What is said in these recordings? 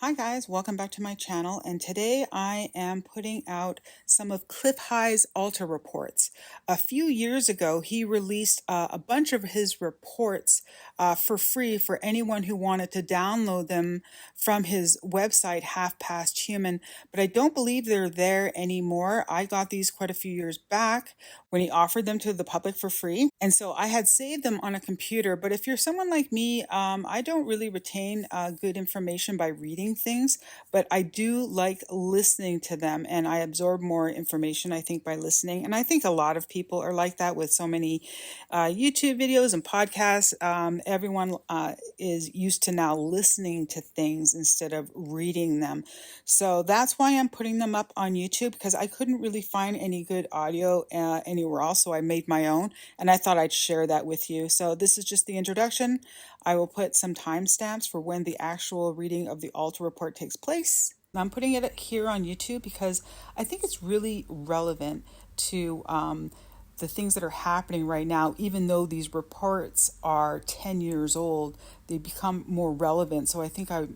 Hi guys, welcome back to my channel, and today I am putting out some of Clif High's Alta Reports. A few years ago, he released a bunch of his reports for free for anyone who wanted to download them from his website, Half Past Human, but I don't believe they're there anymore. I got these quite a few years back when he offered them to the public for free, and so I had saved them on a computer, but if you're someone like me, I don't really retain good information by reading things, but I do like listening to them and I absorb more information, I think, by listening. And I think a lot of people are like that with so many YouTube videos and podcasts. Everyone is used to now listening to things instead of reading them. So that's why I'm putting them up on YouTube, because I couldn't really find any good audio anywhere else. So I made my own and I thought I'd share that with you. So this is just the introduction. I will put some timestamps for when the actual reading of the Alta report takes place. I'm putting it here on YouTube because I think it's really relevant to the things that are happening right now. Even though these reports are 10 years old, they become more relevant. So I think I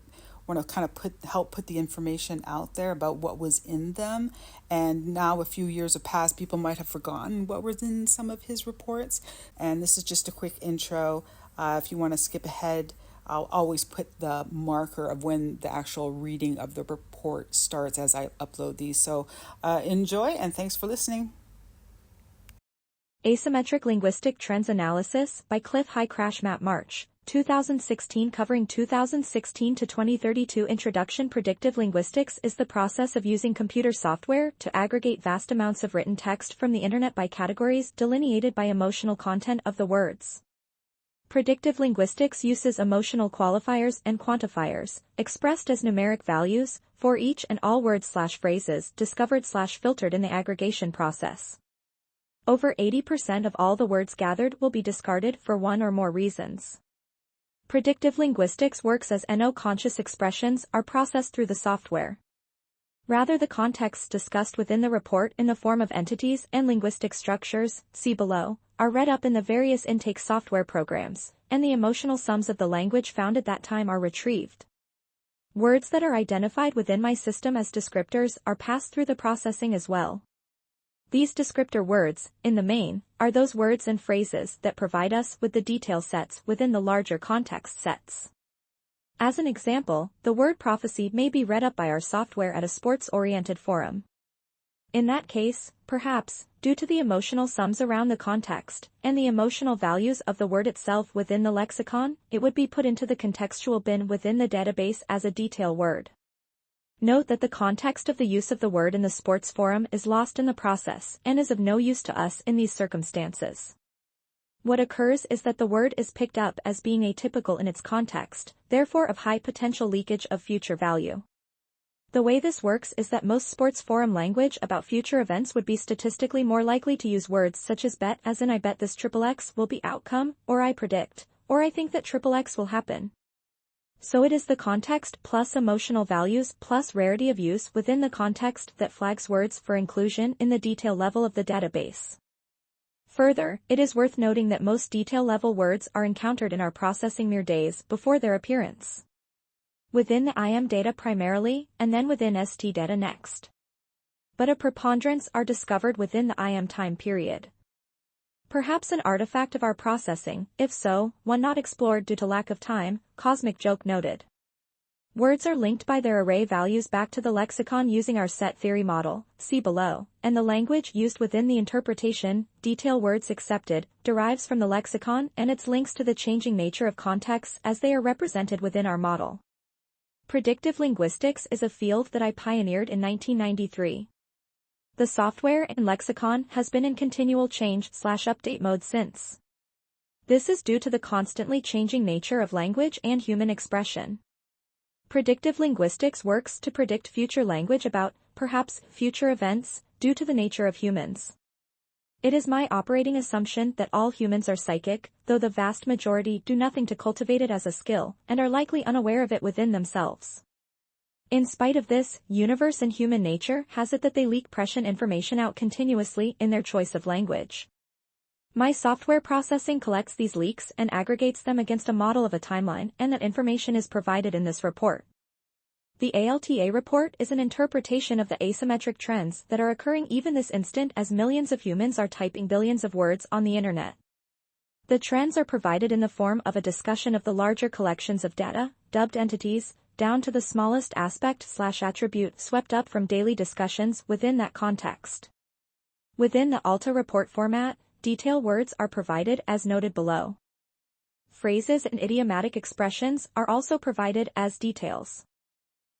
want to kind of help put the information out there about what was in them. And now a few years have passed, people might have forgotten what was in some of his reports. And this is just a quick intro. If you want to skip ahead, I'll always put the marker of when the actual reading of the report starts as I upload these. So enjoy, and thanks for listening. Asymmetric Linguistic Trends Analysis by Clif High Crash Map March 2016 covering 2016 to 2032 Introduction. Predictive linguistics is the process of using computer software to aggregate vast amounts of written text from the internet by categories delineated by emotional content of the words. Predictive linguistics uses emotional qualifiers and quantifiers, expressed as numeric values, for each and all words/phrases discovered/filtered in the aggregation process. Over 80% of all the words gathered will be discarded for one or more reasons. Predictive linguistics works as no-conscious expressions are processed through the software. Rather, the contexts discussed within the report in the form of entities and linguistic structures, see below, are read up in the various intake software programs, and the emotional sums of the language found at that time are retrieved. Words that are identified within my system as descriptors are passed through the processing as well. These descriptor words, in the main, are those words and phrases that provide us with the detail sets within the larger context sets. As an example, the word prophecy may be read up by our software at a sports-oriented forum. In that case, perhaps, due to the emotional sums around the context, and the emotional values of the word itself within the lexicon, it would be put into the contextual bin within the database as a detail word. Note that the context of the use of the word in the sports forum is lost in the process and is of no use to us in these circumstances. What occurs is that the word is picked up as being atypical in its context, therefore of high potential leakage of future value. The way this works is that most sports forum language about future events would be statistically more likely to use words such as bet, as in I bet this XXX will be outcome, or I predict, or I think that XXX will happen. So it is the context plus emotional values plus rarity of use within the context that flags words for inclusion in the detail level of the database. Further, it is worth noting that most detail-level words are encountered in our processing mere days before their appearance. Within the IM data primarily, and then within ST data next. But a preponderance are discovered within the IM time period. Perhaps an artifact of our processing, if so, one not explored due to lack of time, Cosmic Joke noted. Words are linked by their array values back to the lexicon using our set theory model, see below, and the language used within the interpretation, detail words accepted, derives from the lexicon and its links to the changing nature of contexts as they are represented within our model. Predictive linguistics is a field that I pioneered in 1993. The software and lexicon has been in continual change/update mode since. This is due to the constantly changing nature of language and human expression. Predictive linguistics works to predict future language about, perhaps, future events, due to the nature of humans. It is my operating assumption that all humans are psychic, though the vast majority do nothing to cultivate it as a skill, and are likely unaware of it within themselves. In spite of this, universe and human nature has it that they leak prescient information out continuously in their choice of language. My software processing collects these leaks and aggregates them against a model of a timeline, and that information is provided in this report. The ALTA report is an interpretation of the asymmetric trends that are occurring even this instant as millions of humans are typing billions of words on the internet. The trends are provided in the form of a discussion of the larger collections of data, dubbed entities, down to the smallest aspect/attribute swept up from daily discussions within that context. Within the Alta report format, detail words are provided as noted below. Phrases and idiomatic expressions are also provided as details.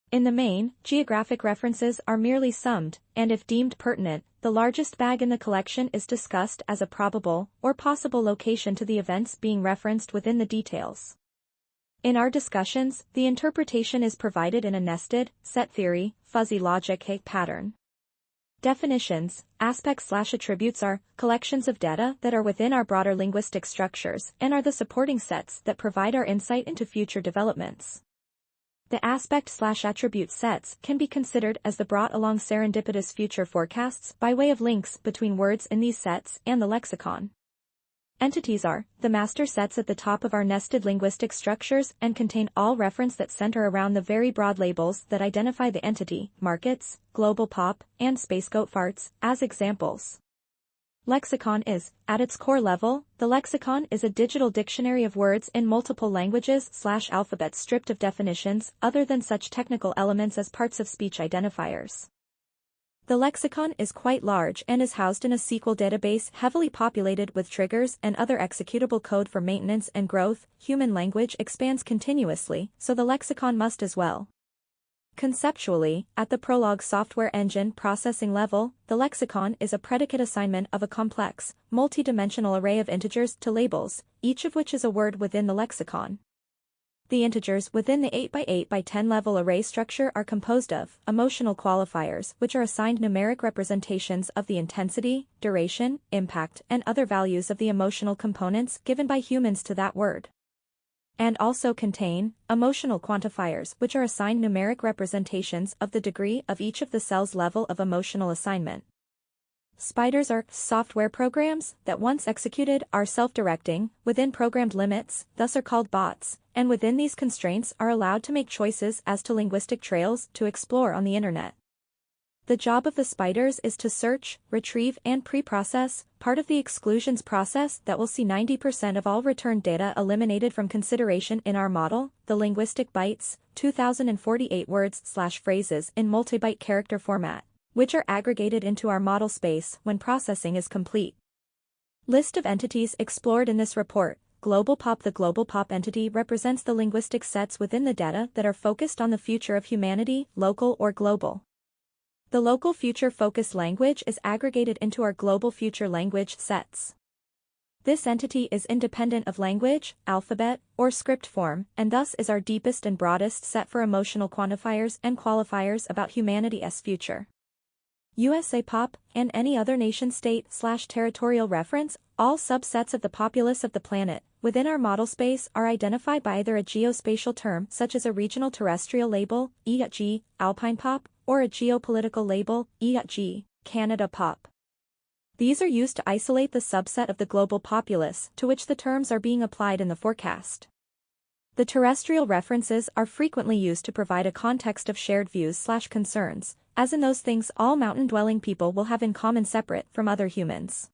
In the main, geographic references are merely summed, and if deemed pertinent, the largest bag in the collection is discussed as a probable or possible location to the events being referenced within the details. In our discussions, the interpretation is provided in a nested, set theory, fuzzy logic pattern. Definitions, aspects/attributes are collections of data that are within our broader linguistic structures and are the supporting sets that provide our insight into future developments. The aspect/attribute sets can be considered as the brought along serendipitous future forecasts by way of links between words in these sets and the lexicon. Entities are the master sets at the top of our nested linguistic structures and contain all reference that center around the very broad labels that identify the entity, markets, GlobalPop, and SpaceGoatFarts, as examples. Lexicon is, at its core level, the lexicon is a digital dictionary of words in multiple languages/alphabets stripped of definitions other than such technical elements as parts of speech identifiers. The lexicon is quite large and is housed in a SQL database heavily populated with triggers and other executable code for maintenance and growth. Human language expands continuously, so the lexicon must as well. Conceptually, at the Prolog software engine processing level, the lexicon is a predicate assignment of a complex, multi-dimensional array of integers to labels, each of which is a word within the lexicon. The integers within the 8x8x10 level array structure are composed of emotional qualifiers, which are assigned numeric representations of the intensity, duration, impact, and other values of the emotional components given by humans to that word. And also contain emotional quantifiers, which are assigned numeric representations of the degree of each of the cells' level of emotional assignment. Spiders are software programs that once executed are self-directing, within programmed limits, thus are called bots, and within these constraints are allowed to make choices as to linguistic trails to explore on the internet. The job of the spiders is to search, retrieve and pre-process, part of the exclusions process that will see 90% of all returned data eliminated from consideration in our model, the linguistic bytes, 2048 words/phrases in multi-byte character format, which are aggregated into our model space when processing is complete. List of entities explored in this report. GlobalPop. The GlobalPop entity represents the linguistic sets within the data that are focused on the future of humanity, local or global. The local future-focused language is aggregated into our global future language sets. This entity is independent of language, alphabet, or script form, and thus is our deepest and broadest set for emotional quantifiers and qualifiers about humanity's future. USAPop, and any other nation-state/territorial reference, all subsets of the populace of the planet, within our model space are identified by either a geospatial term such as a regional terrestrial label, e.g., AlpinePop, or a geopolitical label, e.g., CanadaPop. These are used to isolate the subset of the global populace to which the terms are being applied in the forecast. The terrestrial references are frequently used to provide a context of shared views/concerns, as in those things all mountain-dwelling people will have in common separate from other humans.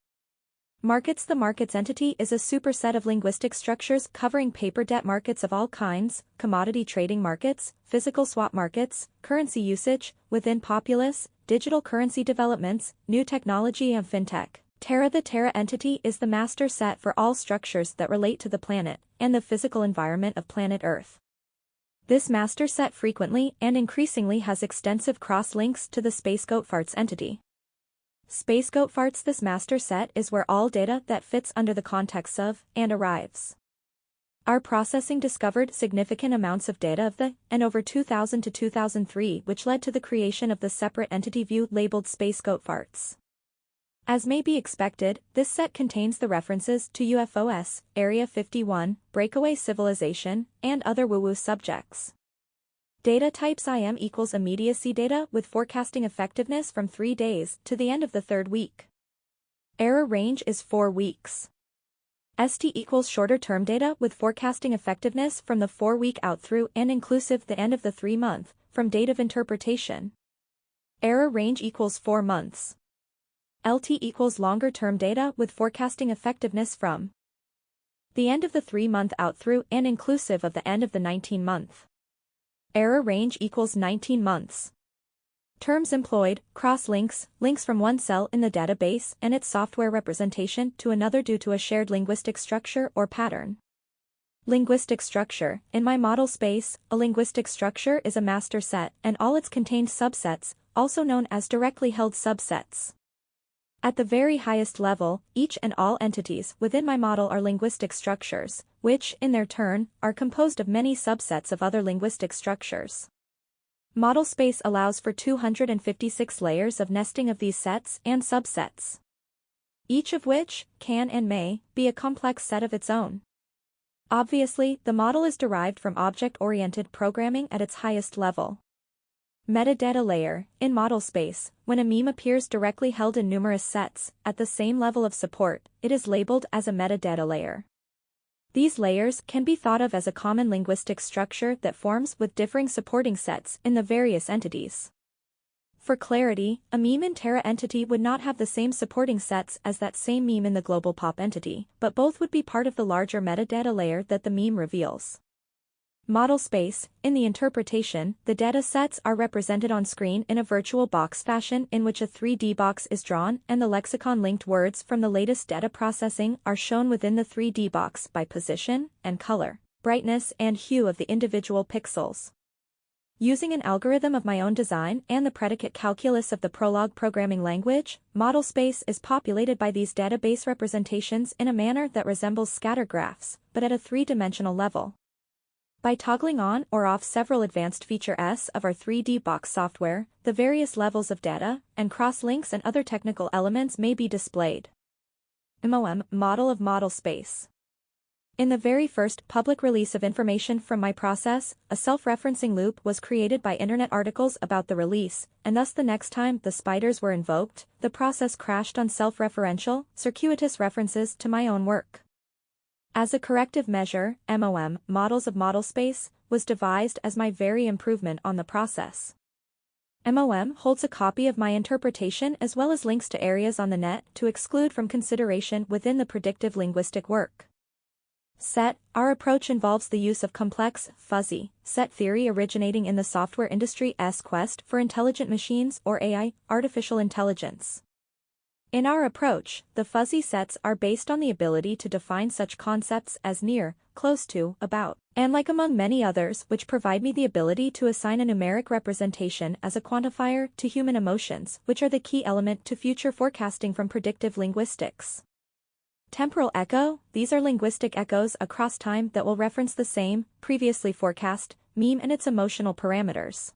Markets. The markets entity is a superset of linguistic structures covering paper debt markets of all kinds, commodity trading markets, physical swap markets, currency usage, within populace, digital currency developments, new technology and fintech. Terra. The Terra entity is the master set for all structures that relate to the planet and the physical environment of planet Earth. This master set frequently and increasingly has extensive cross-links to the SpaceGoatFarts entity. SpaceGoatFarts. This master set is where all data that fits under the context of and arrives. Our processing discovered significant amounts of data of the and over 2000 to 2003, which led to the creation of the separate entity view labeled SpaceGoatFarts. As may be expected, this set contains the references to UFOs, Area 51, breakaway civilization, and other woo-woo subjects. Data types IM equals immediacy data with forecasting effectiveness from 3 days to the end of the 3rd week. Error range is 4 weeks. ST equals shorter term data with forecasting effectiveness from the 4-week out through and inclusive the end of the 3-month, from date of interpretation. Error range equals 4 months. LT equals longer-term data with forecasting effectiveness from the end of the 3-month out through and inclusive of the end of the 19-month. Error range equals 19 months. Terms employed, cross-links, links from one cell in the database and its software representation to another due to a shared linguistic structure or pattern. Linguistic structure. In my model space, a linguistic structure is a master set and all its contained subsets, also known as directly held subsets. At the very highest level, each and all entities within my model are linguistic structures, which, in their turn, are composed of many subsets of other linguistic structures. Model space allows for 256 layers of nesting of these sets and subsets, each of which can and may be a complex set of its own. Obviously, the model is derived from object-oriented programming at its highest level. Metadata layer. In model space, when a meme appears directly held in numerous sets, at the same level of support, it is labeled as a metadata layer. These layers can be thought of as a common linguistic structure that forms with differing supporting sets in the various entities. For clarity, a meme in Terra entity would not have the same supporting sets as that same meme in the GlobalPop entity, but both would be part of the larger metadata layer that the meme reveals. Model space. In the interpretation, the data sets are represented on screen in a virtual box fashion in which a 3D box is drawn and the lexicon-linked words from the latest data processing are shown within the 3D box by position and color, brightness and hue of the individual pixels. Using an algorithm of my own design and the predicate calculus of the Prolog programming language, model space is populated by these database representations in a manner that resembles scatter graphs, but at a 3-dimensional level. By toggling on or off several advanced features of our 3D box software, the various levels of data, and cross-links and other technical elements may be displayed. MOM, Model of Model Space. In the very first public release of information from my process, a self-referencing loop was created by internet articles about the release, and thus the next time the spiders were invoked, the process crashed on self-referential, circuitous references to my own work. As a corrective measure, MOM, Models of Model Space, was devised as my very improvement on the process. MOM holds a copy of my interpretation as well as links to areas on the net to exclude from consideration within the predictive linguistic work. Set. Our approach involves the use of complex, fuzzy, set theory originating in the software industry's quest for intelligent machines or AI, artificial intelligence. In our approach, the fuzzy sets are based on the ability to define such concepts as near, close to, about, and like among many others which provide me the ability to assign a numeric representation as a quantifier to human emotions, which are the key element to future forecasting from predictive linguistics. Temporal echo. These are linguistic echoes across time that will reference the same, previously forecast, meme and its emotional parameters.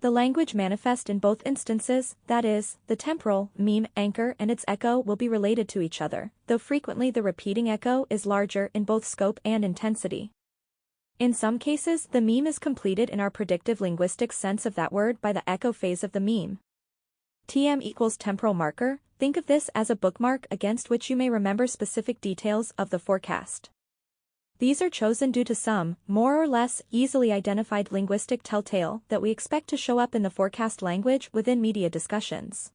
The language manifest in both instances, that is, the temporal, meme, anchor and its echo will be related to each other, though frequently the repeating echo is larger in both scope and intensity. In some cases, the meme is completed in our predictive linguistic sense of that word by the echo phase of the meme. TM equals temporal marker. Think of this as a bookmark against which you may remember specific details of the forecast. These are chosen due to some, more or less, easily identified linguistic telltale that we expect to show up in the forecast language within media discussions.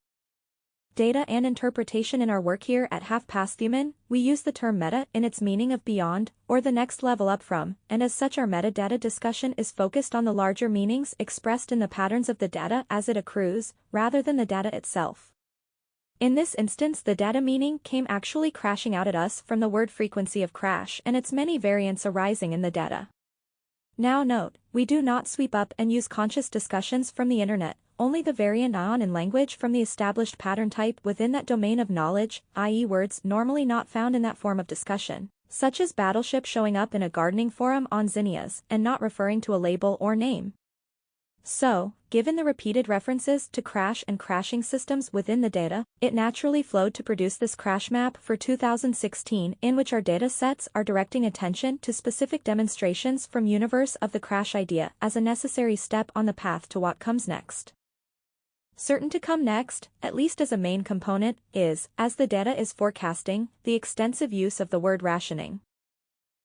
Data and interpretation. In our work here at Half Past Human, we use the term meta in its meaning of beyond, or the next level up from, and as such our metadata discussion is focused on the larger meanings expressed in the patterns of the data as it accrues, rather than the data itself. In this instance, the data meaning came actually crashing out at us from the word frequency of crash and its many variants arising in the data. Now note, we do not sweep up and use conscious discussions from the internet, only the variant on in language from the established pattern type within that domain of knowledge, i.e. words normally not found in that form of discussion, such as battleship showing up in a gardening forum on zinnias and not referring to a label or name. So, given the repeated references to crash and crashing systems within the data, it naturally flowed to produce this crash map for 2016 in which our data sets are directing attention to specific demonstrations from universe of the crash idea as a necessary step on the path to what comes next. Certain to come next, at least as a main component, is, as the data is forecasting, the extensive use of the word rationing.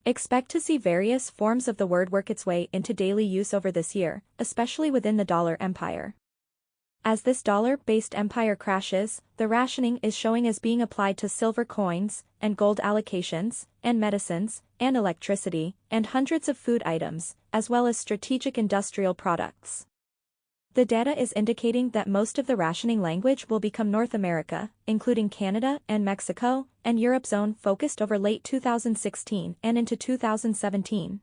Expect to see various forms of the word work its way into daily use over this year, especially within the dollar empire. As this dollar-based empire crashes, the rationing is showing as being applied to silver coins, and gold allocations, and medicines, and electricity, and hundreds of food items, as well as strategic industrial products. The data is indicating that most of the rationing language will become North America, including Canada and Mexico, and Europe zone focused over late 2016 and into 2017.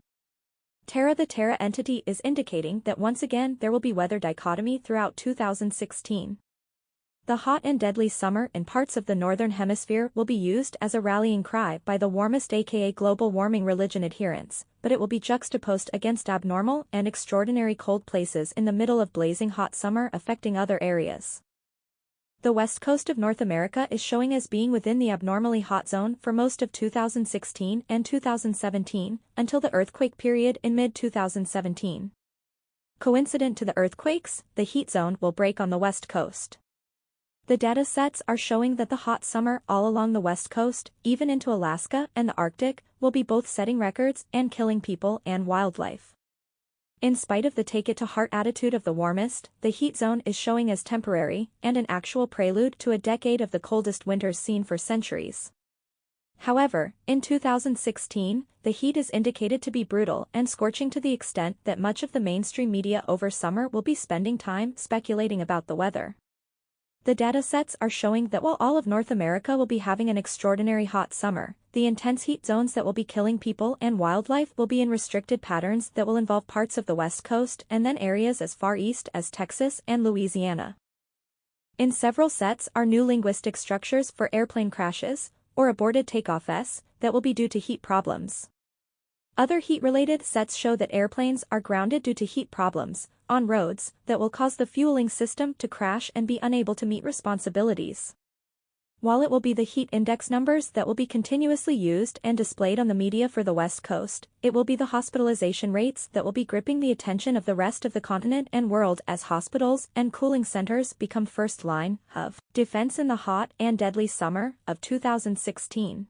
Terra, the Terra entity, is indicating that once again there will be weather dichotomy throughout 2016. The hot and deadly summer in parts of the northern hemisphere will be used as a rallying cry by the warmist aka global warming religion adherents, but it will be juxtaposed against abnormal and extraordinary cold places in the middle of blazing hot summer affecting other areas. The west coast of North America is showing as being within the abnormally hot zone for most of 2016 and 2017, until the earthquake period in mid-2017. Coincident to the earthquakes, the heat zone will break on the west coast. The data sets are showing that the hot summer all along the west coast, even into Alaska and the Arctic, will be both setting records and killing people and wildlife. In spite of the take-it-to-heart attitude of the warmist, the heat zone is showing as temporary and an actual prelude to a decade of the coldest winters seen for centuries. However, in 2016, the heat is indicated to be brutal and scorching to the extent that much of the mainstream media over summer will be spending time speculating about the weather. The data sets are showing that while all of North America will be having an extraordinary hot summer, the intense heat zones that will be killing people and wildlife will be in restricted patterns that will involve parts of the West Coast and then areas as far east as Texas and Louisiana. In several sets are new linguistic structures for airplane crashes, or aborted takeoffs, that will be due to heat problems. Other heat-related sets show that airplanes are grounded due to heat problems on roads that will cause the fueling system to crash and be unable to meet responsibilities. While it will be the heat index numbers that will be continuously used and displayed on the media for the West Coast, it will be the hospitalization rates that will be gripping the attention of the rest of the continent and world as hospitals and cooling centers become first line of defense in the hot and deadly summer of 2016.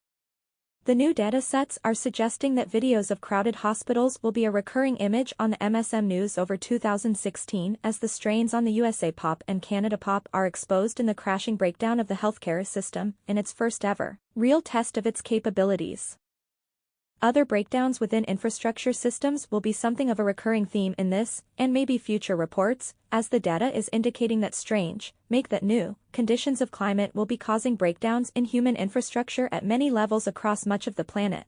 The new data sets are suggesting that videos of crowded hospitals will be a recurring image on the MSM News over 2016 as the strains on the USAPop and CanadaPop are exposed in the crashing breakdown of the healthcare system in its first ever real test of its capabilities. Other breakdowns within infrastructure systems will be something of a recurring theme in this, and maybe future reports, as the data is indicating that strange, make that new, conditions of climate will be causing breakdowns in human infrastructure at many levels across much of the planet.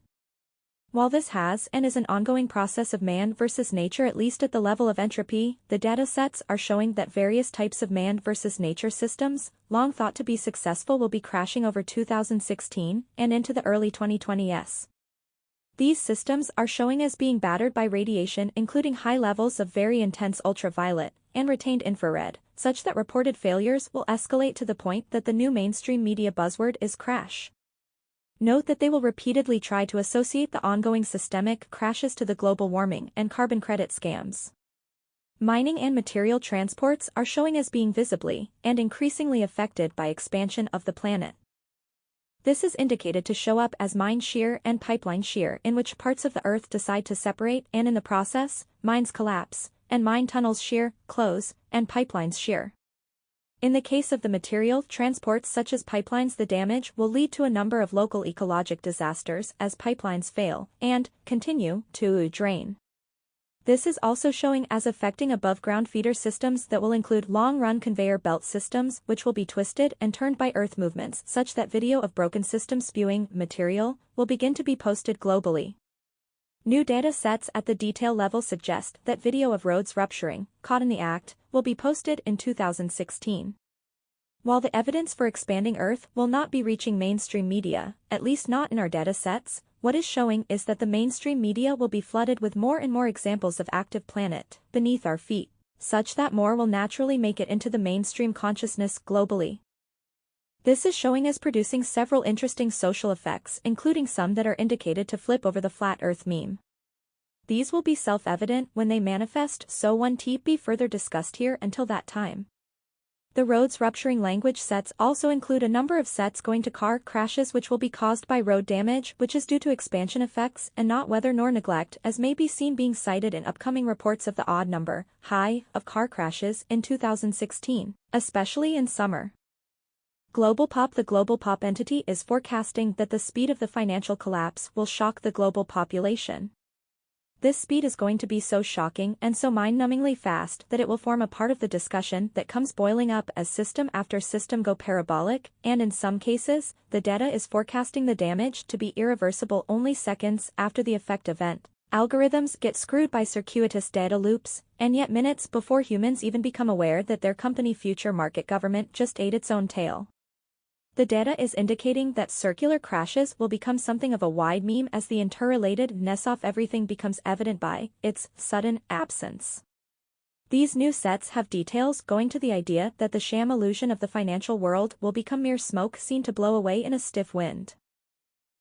While this has and is an ongoing process of man versus nature at least at the level of entropy, the data sets are showing that various types of man versus nature systems, long thought to be successful, will be crashing over 2016 and into the early 2020s. These systems are showing as being battered by radiation including high levels of very intense ultraviolet and retained infrared, such that reported failures will escalate to the point that the new mainstream media buzzword is crash. Note that they will repeatedly try to associate the ongoing systemic crashes to the global warming and carbon credit scams. Mining and material transports are showing as being visibly and increasingly affected by expansion of the planet. This is indicated to show up as mine shear and pipeline shear, in which parts of the earth decide to separate and in the process, mines collapse, and mine tunnels shear, close, and pipelines shear. In the case of the material transports such as pipelines, the damage will lead to a number of local ecologic disasters as pipelines fail and continue to drain. This is also showing as affecting above-ground feeder systems that will include long-run conveyor belt systems which will be twisted and turned by earth movements such that video of broken systems spewing material will begin to be posted globally. New data sets at the detail level suggest that video of roads rupturing, caught in the act, will be posted in 2016. While the evidence for expanding Earth will not be reaching mainstream media, at least not in our data sets, what is showing is that the mainstream media will be flooded with more and more examples of active planet beneath our feet, such that more will naturally make it into the mainstream consciousness globally. This is showing as producing several interesting social effects, including some that are indicated to flip over the flat Earth meme. These will be self-evident when they manifest, so won't be further discussed here until that time. The roads rupturing language sets also include a number of sets going to car crashes which will be caused by road damage, which is due to expansion effects and not weather nor neglect, as may be seen being cited in upcoming reports of the odd number, high, of car crashes in 2016, especially in summer. GlobalPop. The GlobalPop entity is forecasting that the speed of the financial collapse will shock the global population. This speed is going to be so shocking and so mind-numbingly fast that it will form a part of the discussion that comes boiling up as system after system go parabolic, and in some cases, the data is forecasting the damage to be irreversible only seconds after the effect event. Algorithms get screwed by circuitous data loops, and yet minutes before humans even become aware that their company future market government just ate its own tail. The data is indicating that circular crashes will become something of a wide meme as the interrelatedness of everything becomes evident by its sudden absence. These new sets have details going to the idea that the sham illusion of the financial world will become mere smoke seen to blow away in a stiff wind.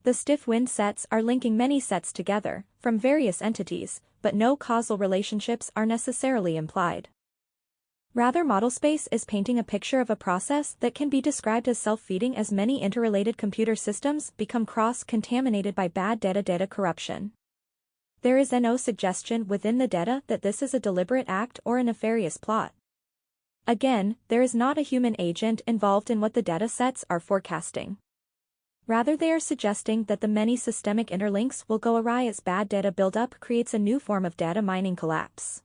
The stiff wind sets are linking many sets together, from various entities, but no causal relationships are necessarily implied. Rather, model space is painting a picture of a process that can be described as self-feeding as many interrelated computer systems become cross-contaminated by bad data corruption. There is no suggestion within the data that this is a deliberate act or a nefarious plot. Again, there is not a human agent involved in what the data sets are forecasting. Rather, they are suggesting that the many systemic interlinks will go awry as bad data buildup creates a new form of data mining collapse.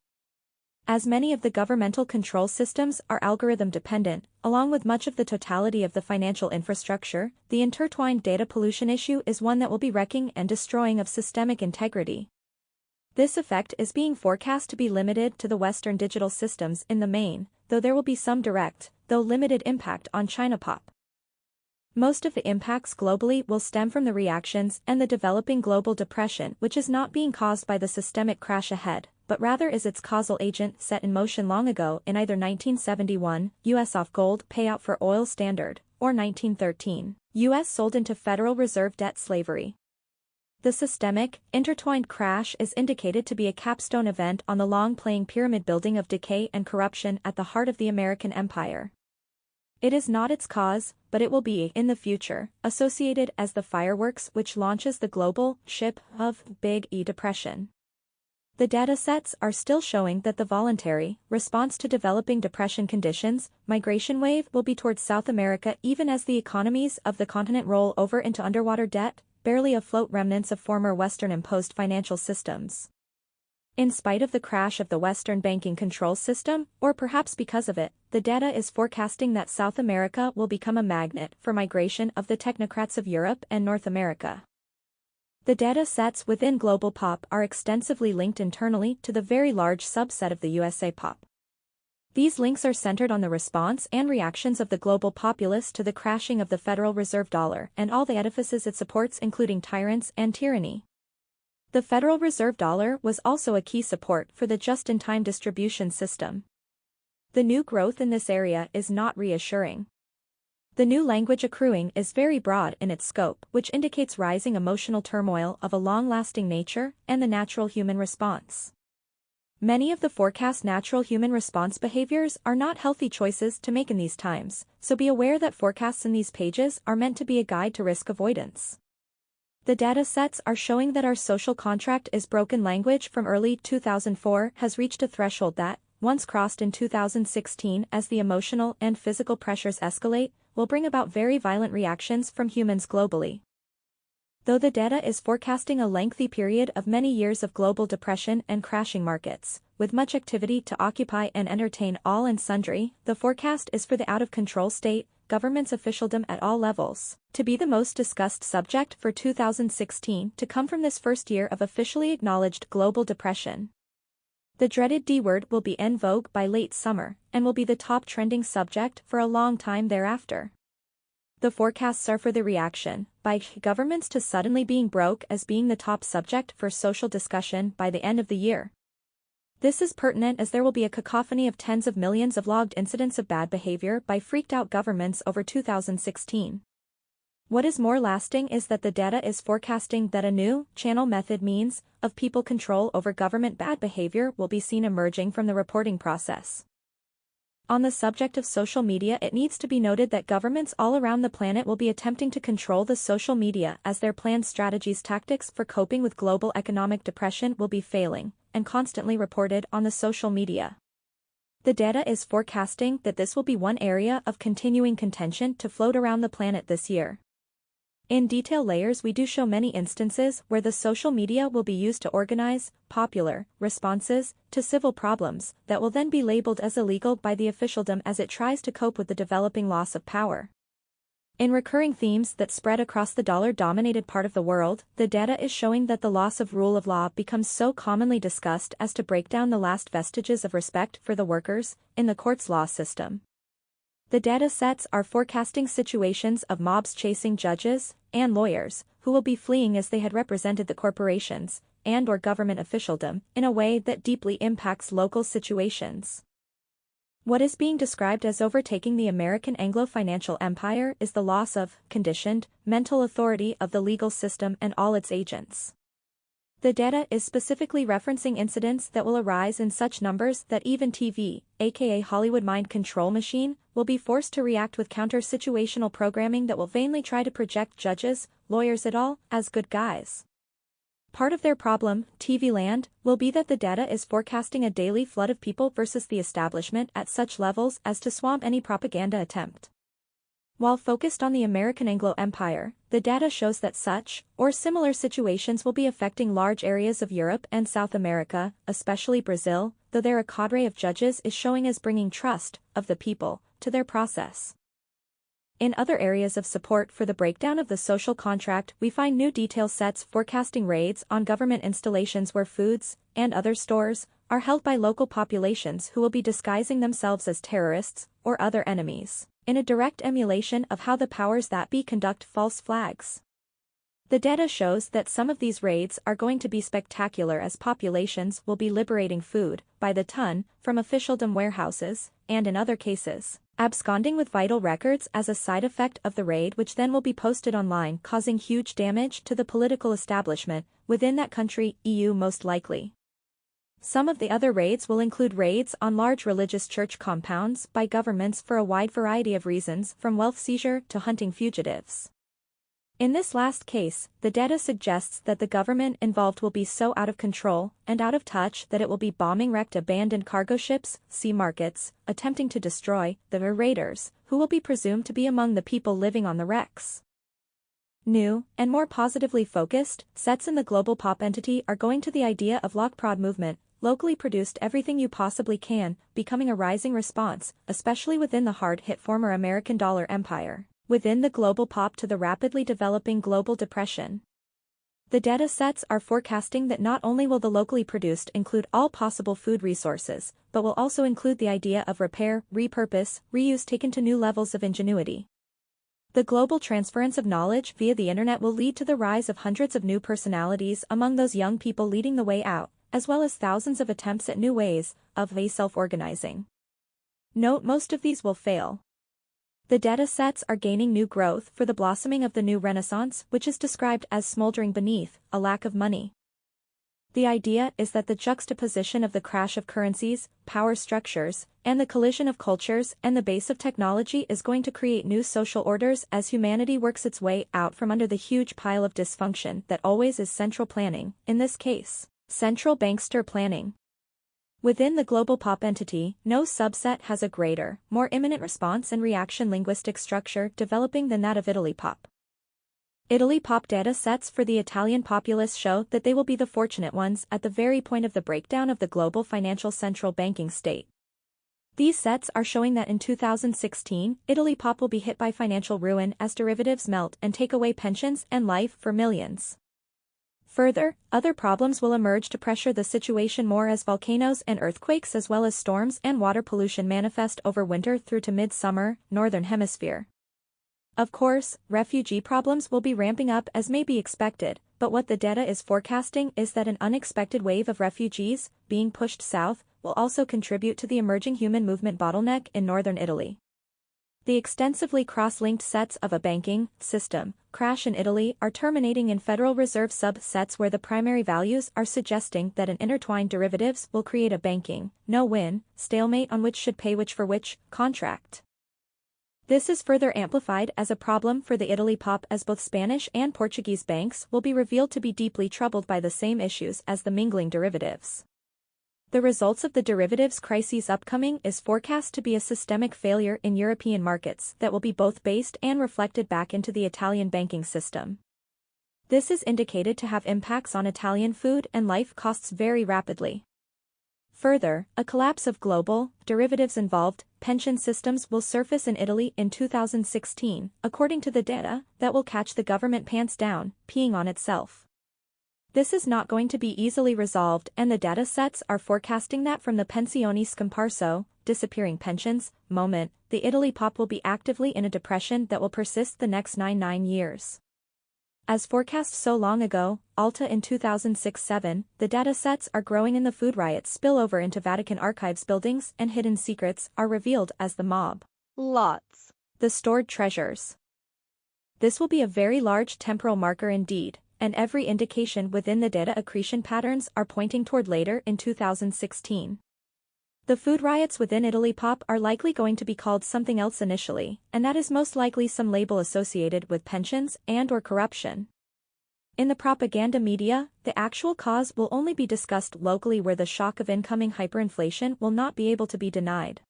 As many of the governmental control systems are algorithm-dependent, along with much of the totality of the financial infrastructure, the intertwined data pollution issue is one that will be wrecking and destroying of systemic integrity. This effect is being forecast to be limited to the Western digital systems in the main, though there will be some direct, though limited impact on ChinaPop. Most of the impacts globally will stem from the reactions and the developing global depression, which is not being caused by the systemic crash ahead, but rather is its causal agent set in motion long ago in either 1971, US off gold payout for oil standard, or 1913, US sold into Federal Reserve debt slavery. The systemic, intertwined crash is indicated to be a capstone event on the long-playing pyramid building of decay and corruption at the heart of the American empire. It is not its cause, but it will be, in the future, associated as the fireworks which launches the global ship of Big E depression. The datasets are still showing that the voluntary response to developing depression conditions, migration wave will be towards South America even as the economies of the continent roll over into underwater debt, barely afloat remnants of former Western imposed financial systems. In spite of the crash of the Western banking control system, or perhaps because of it, the data is forecasting that South America will become a magnet for migration of the technocrats of Europe and North America. The data sets within GlobalPop are extensively linked internally to the very large subset of the USAPop. These links are centered on the response and reactions of the global populace to the crashing of the Federal Reserve dollar and all the edifices it supports, including tyrants and tyranny. The Federal Reserve dollar was also a key support for the just-in-time distribution system. The new growth in this area is not reassuring. The new language accruing is very broad in its scope, which indicates rising emotional turmoil of a long-lasting nature and the natural human response. Many of the forecast natural human response behaviors are not healthy choices to make in these times, so be aware that forecasts in these pages are meant to be a guide to risk avoidance. The data sets are showing that our social contract is broken. Language from early 2004 has reached a threshold that, once crossed in 2016 as the emotional and physical pressures escalate, will bring about very violent reactions from humans globally. Though the data is forecasting a lengthy period of many years of global depression and crashing markets, with much activity to occupy and entertain all and sundry, the forecast is for the out-of-control state, government's officialdom at all levels, to be the most discussed subject for 2016 to come from this first year of officially acknowledged global depression. The dreaded D word will be en vogue by late summer, and will be the top trending subject for a long time thereafter. The forecasts are for the reaction by governments to suddenly being broke as being the top subject for social discussion by the end of the year. This is pertinent as there will be a cacophony of tens of millions of logged incidents of bad behavior by freaked-out governments over 2016. What is more lasting is that the data is forecasting that a new channel method means of people control over government bad behavior will be seen emerging from the reporting process. On the subject of social media, it needs to be noted that governments all around the planet will be attempting to control the social media as their planned strategies tactics for coping with global economic depression will be failing, and constantly reported on the social media. The data is forecasting that this will be one area of continuing contention to float around the planet this year. In detail layers we do show many instances where the social media will be used to organize popular responses to civil problems that will then be labeled as illegal by the officialdom as it tries to cope with the developing loss of power. In recurring themes that spread across the dollar-dominated part of the world, the data is showing that the loss of rule of law becomes so commonly discussed as to break down the last vestiges of respect for the workers in the court's law system. The data sets are forecasting situations of mobs chasing judges and lawyers who will be fleeing as they had represented the corporations and/or government officialdom in a way that deeply impacts local situations. What is being described as overtaking the American Anglo-financial empire is the loss of conditioned mental authority of the legal system and all its agents. The data is specifically referencing incidents that will arise in such numbers that even TV, aka Hollywood mind control machine, will be forced to react with counter-situational programming that will vainly try to project judges, lawyers et al. As good guys. Part of their problem, TV land, will be that the data is forecasting a daily flood of people versus the establishment at such levels as to swamp any propaganda attempt. While focused on the American Anglo Empire, the data shows that such, or similar situations will be affecting large areas of Europe and South America, especially Brazil, though there a cadre of judges is showing as bringing trust, of the people, to their process. In other areas of support for the breakdown of the social contract, we find new detail sets forecasting raids on government installations where foods, and other stores, are held by local populations who will be disguising themselves as terrorists, or other enemies, in a direct emulation of how the powers that be conduct false flags. The data shows that some of these raids are going to be spectacular as populations will be liberating food, by the ton, from officialdom warehouses, and in other cases, absconding with vital records as a side effect of the raid which then will be posted online causing huge damage to the political establishment, within that country, EU most likely. Some of the other raids will include raids on large religious church compounds by governments for a wide variety of reasons from wealth seizure to hunting fugitives. In this last case, the data suggests that the government involved will be so out of control and out of touch that it will be bombing wrecked abandoned cargo ships, sea markets, attempting to destroy the raiders, who will be presumed to be among the people living on the wrecks. New, and more positively focused, sets in the GlobalPop entity are going to the idea of lock-prod movement, locally produced everything you possibly can, becoming a rising response, especially within the hard-hit former American dollar empire, within the GlobalPop to the rapidly developing global depression. The data sets are forecasting that not only will the locally produced include all possible food resources, but will also include the idea of repair, repurpose, reuse taken to new levels of ingenuity. The global transference of knowledge via the internet will lead to the rise of hundreds of new personalities among those young people leading the way out, as well as thousands of attempts at new ways of self-organizing. Note most of these will fail. The data sets are gaining new growth for the blossoming of the new renaissance, which is described as smoldering beneath a lack of money. The idea is that the juxtaposition of the crash of currencies, power structures, and the collision of cultures and the base of technology is going to create new social orders as humanity works its way out from under the huge pile of dysfunction that always is central planning, in this case, central bankster planning. Within the GlobalPop entity, no subset has a greater, more imminent response and reaction linguistic structure developing than that of ItalyPop. ItalyPop data sets for the Italian populace show that they will be the fortunate ones at the very point of the breakdown of the global financial central banking state. These sets are showing that in 2016, ItalyPop will be hit by financial ruin as derivatives melt and take away pensions and life for millions. Further, other problems will emerge to pressure the situation more as volcanoes and earthquakes as well as storms and water pollution manifest over winter through to mid-summer, northern hemisphere. Of course, refugee problems will be ramping up as may be expected, but what the data is forecasting is that an unexpected wave of refugees, being pushed south, will also contribute to the emerging human movement bottleneck in northern Italy. The extensively cross-linked sets of a banking system crash in Italy are terminating in Federal Reserve subsets where the primary values are suggesting that an intertwined derivatives will create a banking no-win stalemate on which should pay which for which contract. This is further amplified as a problem for the ItalyPop as both Spanish and Portuguese banks will be revealed to be deeply troubled by the same issues as the mingling derivatives. The results of the derivatives crises upcoming is forecast to be a systemic failure in European markets that will be both based and reflected back into the Italian banking system. This is indicated to have impacts on Italian food and life costs very rapidly. Further, a collapse of global, derivatives-involved, pension systems will surface in Italy in 2016, according to the data, that will catch the government pants down, peeing on itself. This is not going to be easily resolved and the data sets are forecasting that from the pensioni scomparso, disappearing pensions, moment, the ItalyPop will be actively in a depression that will persist the next 9 years. As forecast so long ago, Alta in 2006-7, the data sets are growing in the food riots spill over into Vatican archives buildings and hidden secrets are revealed as the mob lots the stored treasures. This will be a very large temporal marker indeed, and every indication within the data accretion patterns are pointing toward later in 2016. The food riots within ItalyPop are likely going to be called something else initially, and that is most likely some label associated with pensions and/or corruption. In the propaganda media, the actual cause will only be discussed locally where the shock of incoming hyperinflation will not be able to be denied.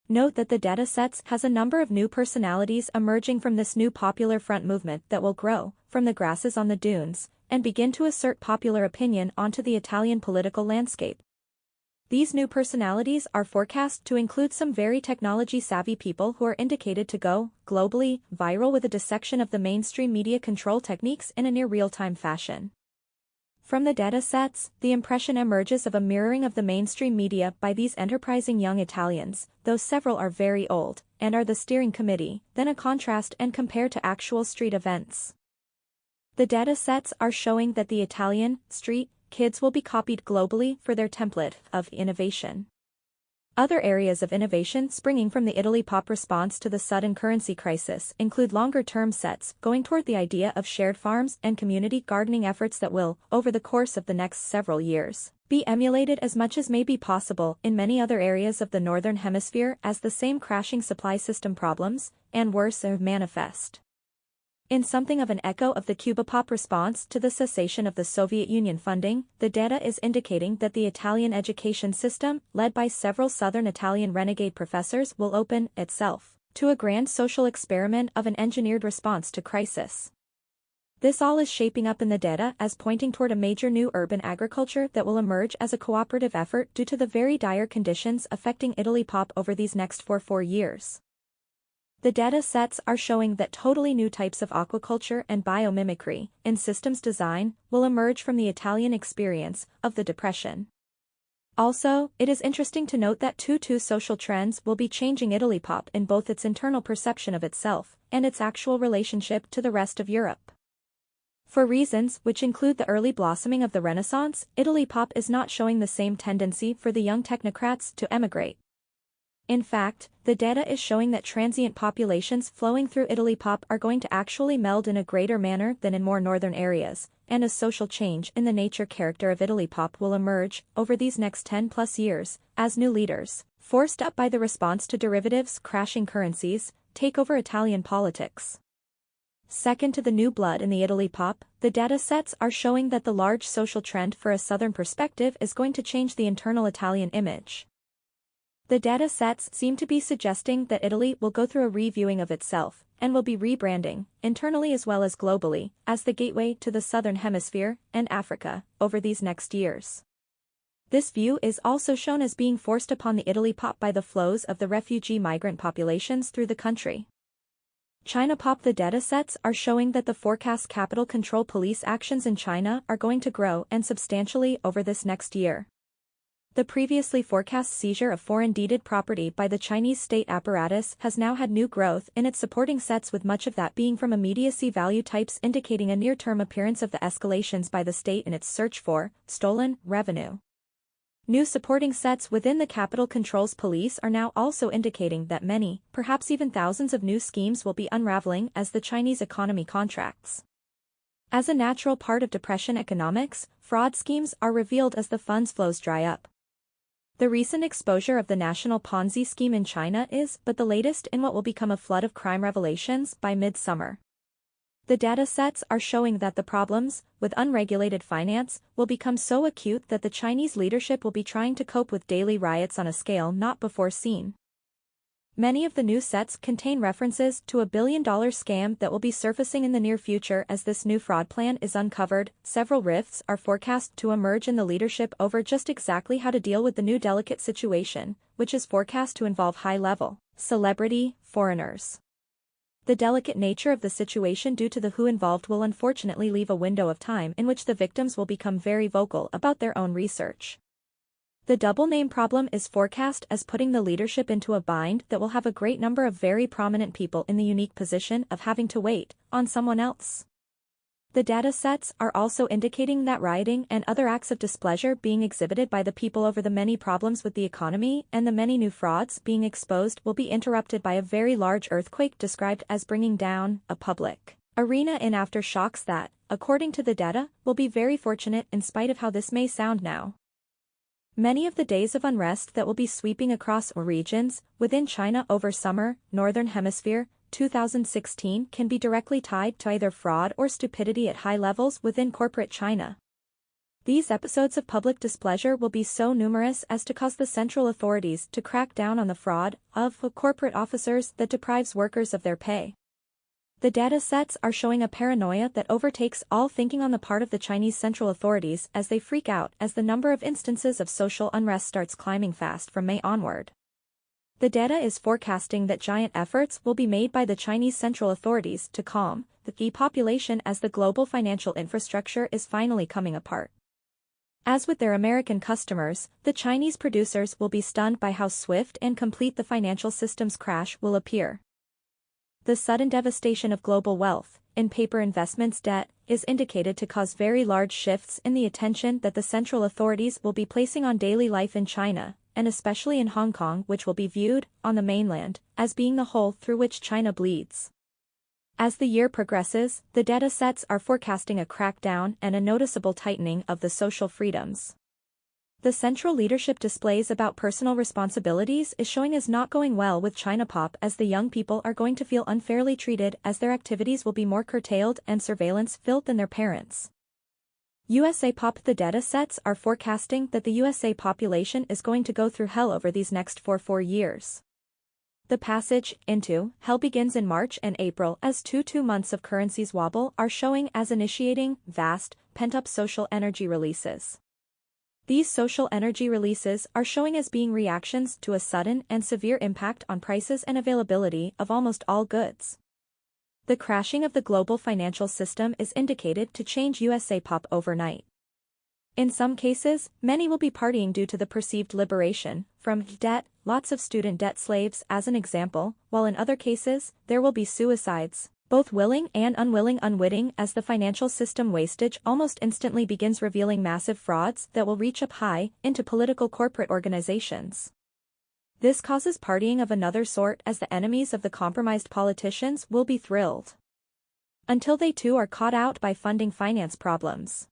Note that the datasets has a number of new personalities emerging from this new popular front movement that will grow from the grasses on the dunes and begin to assert popular opinion onto the Italian political landscape. These new personalities are forecast to include some very technology-savvy people who are indicated to go globally viral with a dissection of the mainstream media control techniques in a near real-time fashion. From the data sets, the impression emerges of a mirroring of the mainstream media by these enterprising young Italians, though several are very old, and are the steering committee, then a contrast and compare to actual street events. The data sets are showing that the Italian street kids will be copied globally for their template of innovation. Other areas of innovation springing from the ItalyPop response to the sudden currency crisis include longer-term sets going toward the idea of shared farms and community gardening efforts that will, over the course of the next several years, be emulated as much as may be possible in many other areas of the Northern Hemisphere as the same crashing supply system problems, and worse, manifest. In something of an echo of the CubaPop response to the cessation of the Soviet Union funding, the data is indicating that the Italian education system, led by several southern Italian renegade professors, will open itself to a grand social experiment of an engineered response to crisis. This all is shaping up in the data as pointing toward a major new urban agriculture that will emerge as a cooperative effort due to the very dire conditions affecting ItalyPop over these next 4 years. The data sets are showing that totally new types of aquaculture and biomimicry in systems design will emerge from the Italian experience of the Depression. Also, it is interesting to note that two social trends will be changing ItalyPop in both its internal perception of itself and its actual relationship to the rest of Europe. For reasons which include the early blossoming of the Renaissance, ItalyPop is not showing the same tendency for the young technocrats to emigrate. In fact, the data is showing that transient populations flowing through ItalyPop are going to actually meld in a greater manner than in more northern areas, and a social change in the nature character of ItalyPop will emerge over these next 10+ years, as new leaders, forced up by the response to derivatives crashing currencies, take over Italian politics. Second to the new blood in the ItalyPop, the data sets are showing that the large social trend for a southern perspective is going to change the internal Italian image. The data sets seem to be suggesting that Italy will go through a reviewing of itself, and will be rebranding, internally as well as globally, as the gateway to the Southern Hemisphere and Africa, over these next years. This view is also shown as being forced upon the ItalyPop by the flows of the refugee migrant populations through the country. ChinaPop. The data sets are showing that the forecast capital control police actions in China are going to grow and substantially over this next year. The previously forecast seizure of foreign deeded property by the Chinese state apparatus has now had new growth in its supporting sets, with much of that being from immediacy value types, indicating a near-term appearance of the escalations by the state in its search for stolen revenue. New supporting sets within the Capital Controls Police are now also indicating that many, perhaps even thousands of new schemes will be unraveling as the Chinese economy contracts. As a natural part of depression economics, fraud schemes are revealed as the funds flows dry up. The recent exposure of the national Ponzi scheme in China is but the latest in what will become a flood of crime revelations by mid-summer. The data sets are showing that the problems with unregulated finance will become so acute that the Chinese leadership will be trying to cope with daily riots on a scale not before seen. Many of the new sets contain references to a billion-dollar scam that will be surfacing in the near future as this new fraud plan is uncovered. Several rifts are forecast to emerge in the leadership over just exactly how to deal with the new delicate situation, which is forecast to involve high-level, celebrity, foreigners. The delicate nature of the situation due to the who involved will unfortunately leave a window of time in which the victims will become very vocal about their own research. The double name problem is forecast as putting the leadership into a bind that will have a great number of very prominent people in the unique position of having to wait on someone else. The data sets are also indicating that rioting and other acts of displeasure being exhibited by the people over the many problems with the economy and the many new frauds being exposed will be interrupted by a very large earthquake described as bringing down a public arena in aftershocks that, according to the data, will be very fortunate in spite of how this may sound now. Many of the days of unrest that will be sweeping across regions within China over summer, Northern Hemisphere, 2016 can be directly tied to either fraud or stupidity at high levels within corporate China. These episodes of public displeasure will be so numerous as to cause the central authorities to crack down on the fraud of corporate officers that deprives workers of their pay. The data sets are showing a paranoia that overtakes all thinking on the part of the Chinese central authorities as they freak out as the number of instances of social unrest starts climbing fast from May onward. The data is forecasting that giant efforts will be made by the Chinese central authorities to calm the depopulation as the global financial infrastructure is finally coming apart. As with their American customers, the Chinese producers will be stunned by how swift and complete the financial system's crash will appear. The sudden devastation of global wealth, in paper investments debt, is indicated to cause very large shifts in the attention that the central authorities will be placing on daily life in China, and especially in Hong Kong, which will be viewed, on the mainland, as being the hole through which China bleeds. As the year progresses, the data sets are forecasting a crackdown and a noticeable tightening of the social freedoms. The central leadership displays about personal responsibilities is showing as not going well with ChinaPop as the young people are going to feel unfairly treated as their activities will be more curtailed and surveillance-filled than their parents. USAPop. The data sets are forecasting that the USA population is going to go through hell over these next 4 years. The passage into hell begins in March and April as 2 months of currencies wobble are showing as initiating vast, pent-up social energy releases. These social energy releases are showing as being reactions to a sudden and severe impact on prices and availability of almost all goods. The crashing of the global financial system is indicated to change USAPop overnight. In some cases, many will be partying due to the perceived liberation from debt, lots of student debt slaves as an example, while in other cases, there will be suicides, both willing and unwitting as the financial system wastage almost instantly begins revealing massive frauds that will reach up high into political corporate organizations. This causes partying of another sort as the enemies of the compromised politicians will be thrilled. Until they too are caught out by funding finance problems.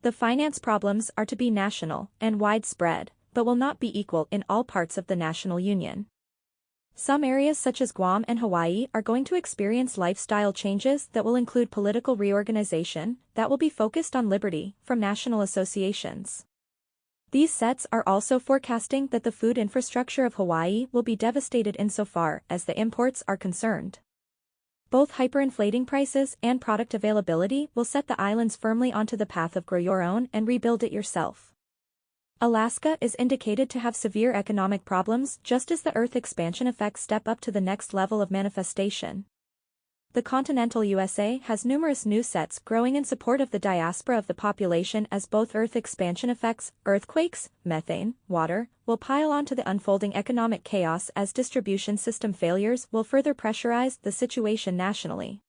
The finance problems are to be national and widespread, but will not be equal in all parts of the national union. Some areas such as Guam and Hawaii are going to experience lifestyle changes that will include political reorganization that will be focused on liberty from national associations. These sets are also forecasting that the food infrastructure of Hawaii will be devastated insofar as the imports are concerned. Both hyperinflating prices and product availability will set the islands firmly onto the path of grow your own and rebuild it yourself. Alaska is indicated to have severe economic problems just as the Earth expansion effects step up to the next level of manifestation. The continental USA has numerous new sets growing in support of the diaspora of the population as both Earth expansion effects, earthquakes, methane, water, will pile onto the unfolding economic chaos as distribution system failures will further pressurize the situation nationally.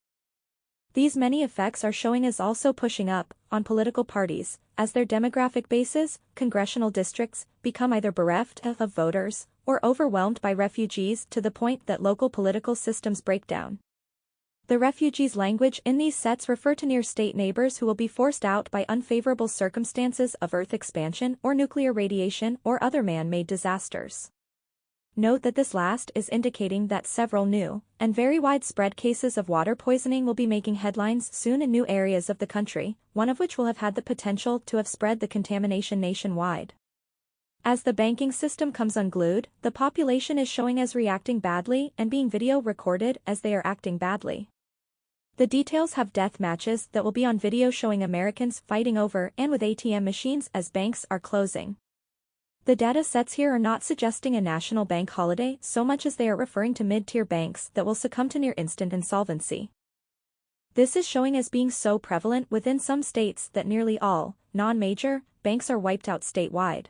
These many effects are showing as also pushing up on political parties, as their demographic bases, congressional districts, become either bereft of voters or overwhelmed by refugees to the point that local political systems break down. The refugees' language in these sets refer to near-state neighbors who will be forced out by unfavorable circumstances of Earth expansion or nuclear radiation or other man-made disasters. Note that this last is indicating that several new and very widespread cases of water poisoning will be making headlines soon in new areas of the country, one of which will have had the potential to have spread the contamination nationwide. As the banking system comes unglued, the population is showing as reacting badly and being video recorded as they are acting badly. The details have death matches that will be on video showing Americans fighting over and with ATM machines as banks are closing. The data sets here are not suggesting a national bank holiday so much as they are referring to mid-tier banks that will succumb to near-instant insolvency. This is showing as being so prevalent within some states that nearly all non-major banks are wiped out statewide.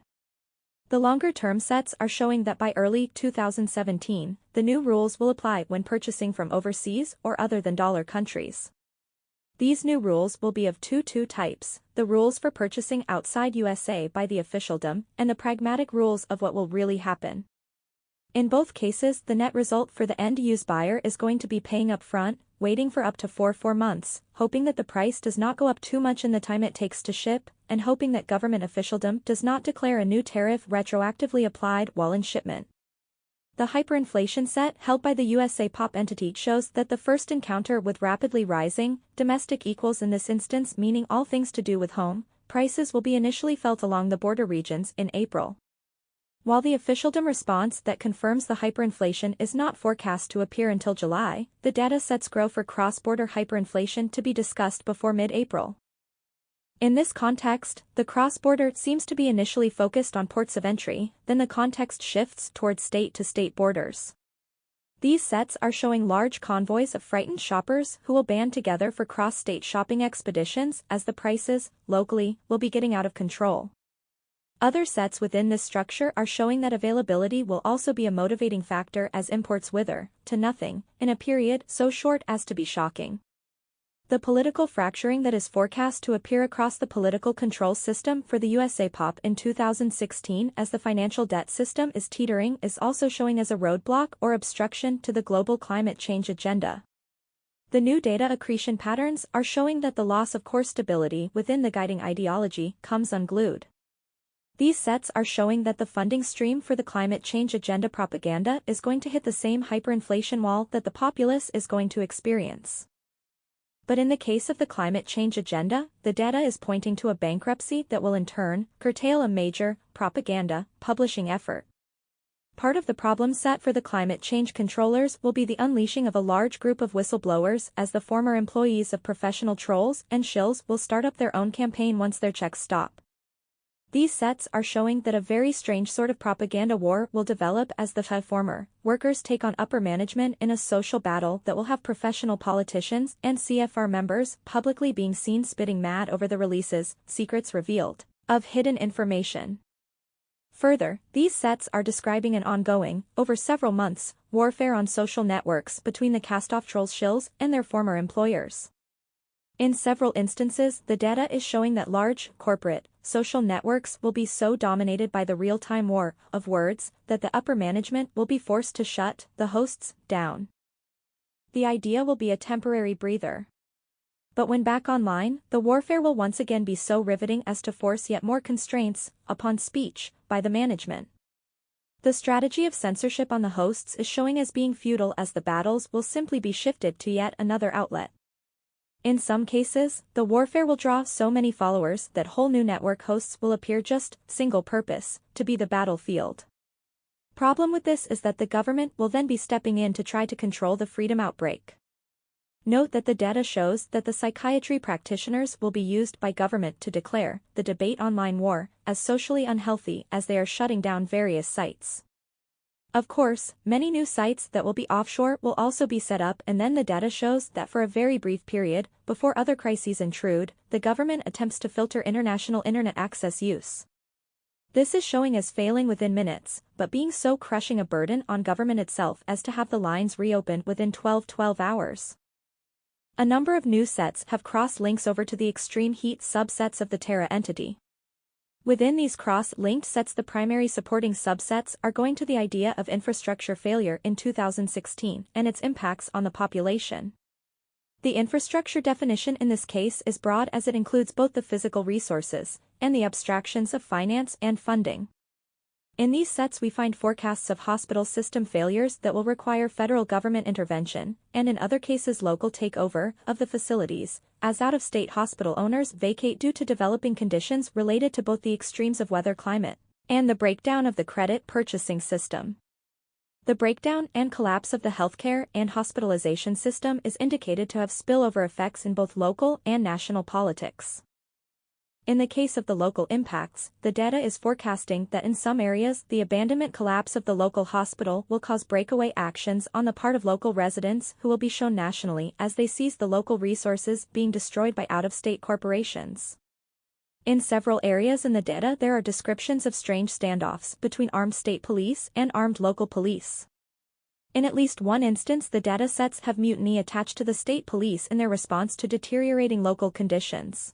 The longer-term sets are showing that by early 2017, the new rules will apply when purchasing from overseas or other than dollar countries. These new rules will be of two types, the rules for purchasing outside USA by the officialdom and the pragmatic rules of what will really happen. In both cases, the net result for the end-use buyer is going to be paying up front, waiting for up to 4 months, hoping that the price does not go up too much in the time it takes to ship, and hoping that government officialdom does not declare a new tariff retroactively applied while in shipment. The hyperinflation set held by the USAPop entity shows that the first encounter with rapidly rising domestic equals in this instance meaning all things to do with home prices will be initially felt along the border regions in April. While the officialdom response that confirms the hyperinflation is not forecast to appear until July, the data sets grow for cross-border hyperinflation to be discussed before mid-April. In this context, the cross-border seems to be initially focused on ports of entry, then the context shifts towards state-to-state borders. These sets are showing large convoys of frightened shoppers who will band together for cross-state shopping expeditions as the prices, locally, will be getting out of control. Other sets within this structure are showing that availability will also be a motivating factor as imports wither to nothing in a period so short as to be shocking. The political fracturing that is forecast to appear across the political control system for the USAPop in 2016 as the financial debt system is teetering is also showing as a roadblock or obstruction to the global climate change agenda. The new data accretion patterns are showing that the loss of core stability within the guiding ideology comes unglued. These sets are showing that the funding stream for the climate change agenda propaganda is going to hit the same hyperinflation wall that the populace is going to experience. But in the case of the climate change agenda, the data is pointing to a bankruptcy that will in turn curtail a major propaganda publishing effort. Part of the problem set for the climate change controllers will be the unleashing of a large group of whistleblowers as the former employees of professional trolls and shills will start up their own campaign once their checks stop. These sets are showing that a very strange sort of propaganda war will develop as the former workers take on upper management in a social battle that will have professional politicians and CFR members publicly being seen spitting mad over the releases, secrets revealed, of hidden information. Further, these sets are describing an ongoing, over several months, warfare on social networks between the cast-off trolls shills and their former employers. In several instances, the data is showing that large, corporate, social networks will be so dominated by the real-time war of words that the upper management will be forced to shut the hosts down. The idea will be a temporary breather. But when back online, the warfare will once again be so riveting as to force yet more constraints upon speech by the management. The strategy of censorship on the hosts is showing as being futile as the battles will simply be shifted to yet another outlet. In some cases, the warfare will draw so many followers that whole new network hosts will appear just single purpose to be the battlefield. Problem with this is that the government will then be stepping in to try to control the freedom outbreak. Note that the data shows that the psychiatry practitioners will be used by government to declare the debate online war as socially unhealthy as they are shutting down various sites. Of course, many new sites that will be offshore will also be set up, and then the data shows that for a very brief period, before other crises intrude, the government attempts to filter international internet access use. This is showing as failing within minutes, but being so crushing a burden on government itself as to have the lines reopen within 12 hours. A number of new sets have cross-links over to the extreme heat subsets of the Terra entity. Within these cross-linked sets, the primary supporting subsets are going to the idea of infrastructure failure in 2016 and its impacts on the population. The infrastructure definition in this case is broad as it includes both the physical resources and the abstractions of finance and funding. In these sets we find forecasts of hospital system failures that will require federal government intervention, and in other cases local takeover of the facilities, as out-of-state hospital owners vacate due to developing conditions related to both the extremes of weather climate and the breakdown of the credit purchasing system. The breakdown and collapse of the healthcare and hospitalization system is indicated to have spillover effects in both local and national politics. In the case of the local impacts, the data is forecasting that in some areas the abandonment collapse of the local hospital will cause breakaway actions on the part of local residents who will be shown nationally as they seize the local resources being destroyed by out-of-state corporations. In several areas in the data there are descriptions of strange standoffs between armed state police and armed local police. In at least one instance the data sets have mutiny attached to the state police in their response to deteriorating local conditions.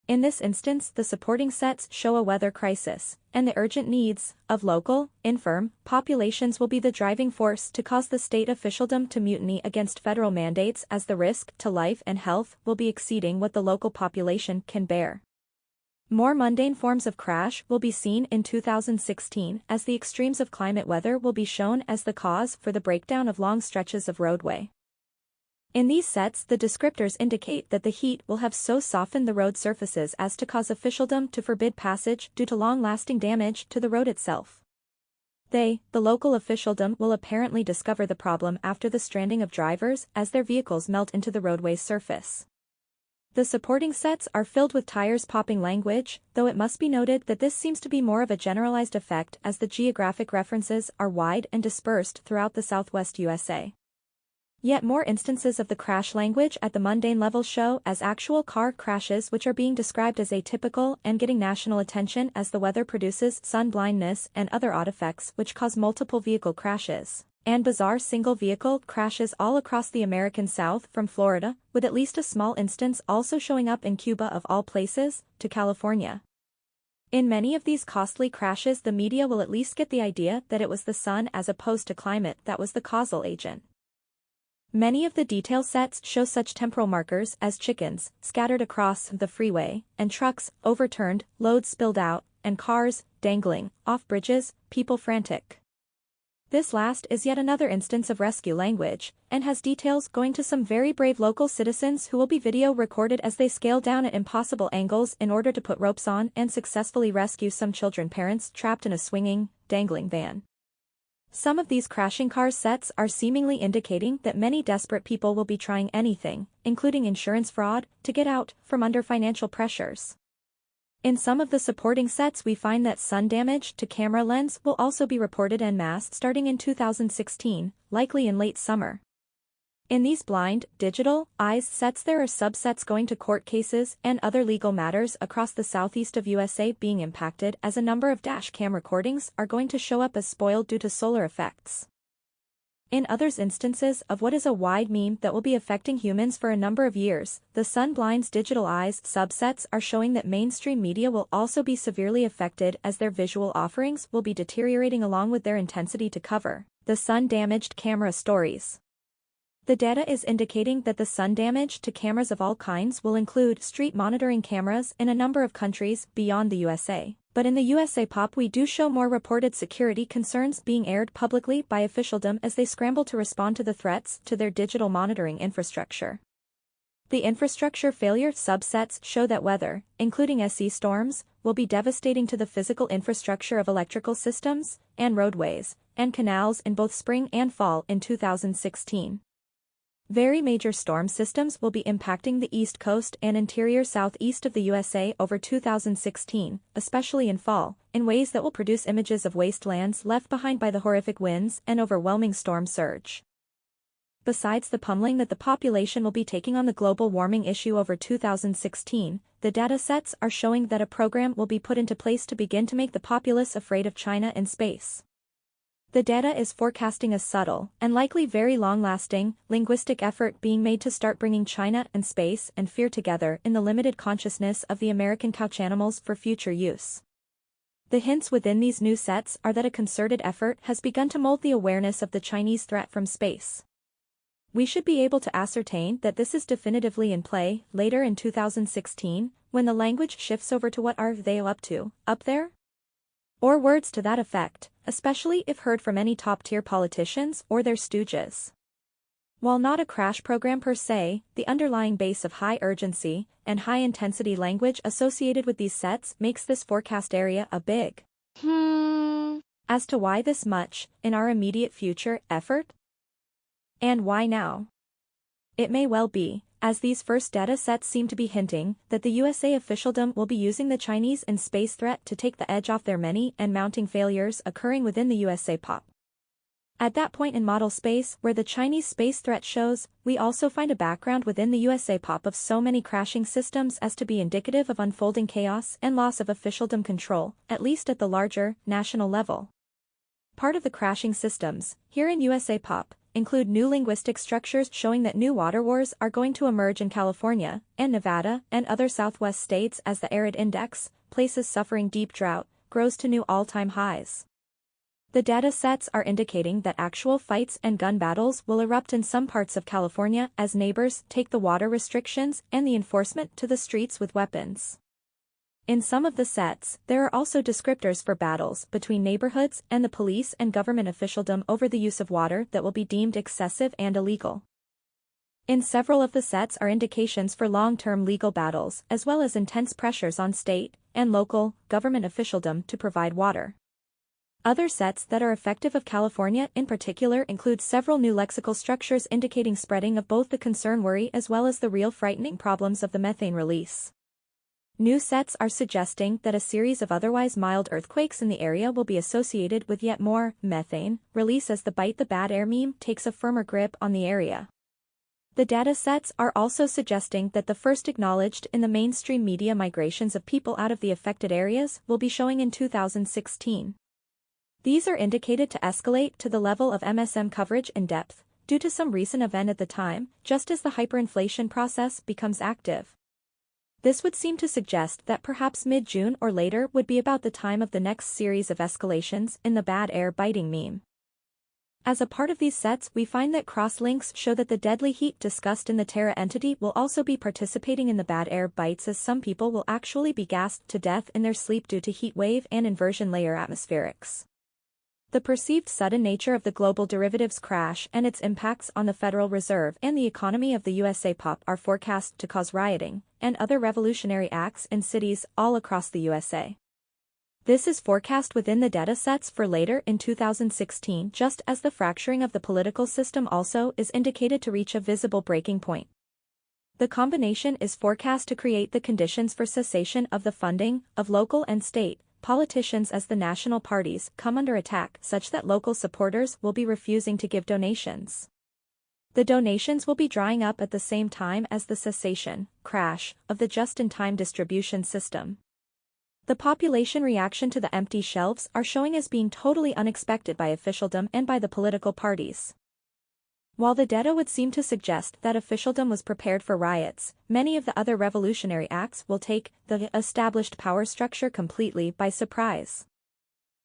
In this instance the supporting sets show a weather crisis, and the urgent needs of local, infirm, populations will be the driving force to cause the state officialdom to mutiny against federal mandates as the risk to life and health will be exceeding what the local population can bear. More mundane forms of crash will be seen in 2016 as the extremes of climate weather will be shown as the cause for the breakdown of long stretches of roadway. In these sets the descriptors indicate that the heat will have so softened the road surfaces as to cause officialdom to forbid passage due to long-lasting damage to the road itself. The local officialdom will apparently discover the problem after the stranding of drivers as their vehicles melt into the roadway's surface. The supporting sets are filled with tires popping language, though it must be noted that this seems to be more of a generalized effect as the geographic references are wide and dispersed throughout the southwest USA. Yet more instances of the crash language at the mundane level show as actual car crashes which are being described as atypical and getting national attention as the weather produces sun blindness and other odd effects which cause multiple vehicle crashes, and bizarre single vehicle crashes all across the American South from Florida, with at least a small instance also showing up in Cuba of all places, to California. In many of these costly crashes the media will at least get the idea that it was the sun as opposed to climate that was the causal agent. Many of the detail sets show such temporal markers as chickens scattered across the freeway, and trucks overturned, loads spilled out, and cars dangling off bridges, people frantic. This last is yet another instance of rescue language, and has details going to some very brave local citizens who will be video recorded as they scale down at impossible angles in order to put ropes on and successfully rescue some children parents trapped in a swinging, dangling van. Some of these crashing cars sets are seemingly indicating that many desperate people will be trying anything, including insurance fraud, to get out from under financial pressures. In some of the supporting sets we find that sun damage to camera lens will also be reported en masse starting in 2016, likely in late summer. In these blind, digital, eyes sets there are subsets going to court cases and other legal matters across the southeast of USA being impacted as a number of dash cam recordings are going to show up as spoiled due to solar effects. In others instances of what is a wide meme that will be affecting humans for a number of years, the sun blind's digital eyes subsets are showing that mainstream media will also be severely affected as their visual offerings will be deteriorating along with their intensity to cover the sun-damaged camera stories. The data is indicating that the sun damage to cameras of all kinds will include street monitoring cameras in a number of countries beyond the USA. But in the USAPop we do show more reported security concerns being aired publicly by officialdom as they scramble to respond to the threats to their digital monitoring infrastructure. The infrastructure failure subsets show that weather, including SE storms, will be devastating to the physical infrastructure of electrical systems, and roadways, and canals in both spring and fall in 2016. Very major storm systems will be impacting the East Coast and interior southeast of the USA over 2016, especially in fall, in ways that will produce images of wastelands left behind by the horrific winds and overwhelming storm surge. Besides the pummeling that the population will be taking on the global warming issue over 2016, the data sets are showing that a program will be put into place to begin to make the populace afraid of China in space. The data is forecasting a subtle, and likely very long-lasting, linguistic effort being made to start bringing China and space and fear together in the limited consciousness of the American couch animals for future use. The hints within these new sets are that a concerted effort has begun to mold the awareness of the Chinese threat from space. We should be able to ascertain that this is definitively in play later in 2016, when the language shifts over to "what are they up to, up there?" or words to that effect, especially if heard from any top-tier politicians or their stooges. While not a crash program per se, the underlying base of high urgency and high-intensity language associated with these sets makes this forecast area a big As to why this much, in our immediate future, effort? And why now? It may well be, as these first data sets seem to be hinting, that the USA officialdom will be using the Chinese and space threat to take the edge off their many and mounting failures occurring within the USAPop. At that point in model space where the Chinese space threat shows, we also find a background within the USAPop of so many crashing systems as to be indicative of unfolding chaos and loss of officialdom control, at least at the larger, national level. Part of the crashing systems, here in USAPop, include new linguistic structures showing that new water wars are going to emerge in California and Nevada and other Southwest states as the arid index, places suffering deep drought, grows to new all-time highs. The data sets are indicating that actual fights and gun battles will erupt in some parts of California as neighbors take the water restrictions and the enforcement to the streets with weapons. In some of the sets, there are also descriptors for battles between neighborhoods and the police and government officialdom over the use of water that will be deemed excessive and illegal. In several of the sets are indications for long-term legal battles as well as intense pressures on state and local government officialdom to provide water. Other sets that are effective of California in particular include several new lexical structures indicating spreading of both the concern worry as well as the real frightening problems of the methane release. New sets are suggesting that a series of otherwise mild earthquakes in the area will be associated with yet more methane release as the bite the bad air meme takes a firmer grip on the area. The data sets are also suggesting that the first acknowledged in the mainstream media migrations of people out of the affected areas will be showing in 2016. These are indicated to escalate to the level of MSM coverage in depth, due to some recent event at the time, just as the hyperinflation process becomes active. This would seem to suggest that perhaps mid-June or later would be about the time of the next series of escalations in the bad air biting meme. As a part of these sets, we find that cross-links show that the deadly heat discussed in the Terra entity will also be participating in the bad air bites, as some people will actually be gassed to death in their sleep due to heat wave and inversion layer atmospherics. The perceived sudden nature of the global derivatives crash and its impacts on the Federal Reserve and the economy of the USAPop are forecast to cause rioting and other revolutionary acts in cities all across the USA. This is forecast within the data sets for later in 2016, just as the fracturing of the political system also is indicated to reach a visible breaking point. The combination is forecast to create the conditions for cessation of the funding of local and state politicians as the national parties come under attack, such that local supporters will be refusing to give donations. The donations will be drying up at the same time as the cessation, crash, of the just-in-time distribution system. The population reaction to the empty shelves are showing as being totally unexpected by officialdom and by the political parties. While the data would seem to suggest that officialdom was prepared for riots, many of the other revolutionary acts will take the established power structure completely by surprise.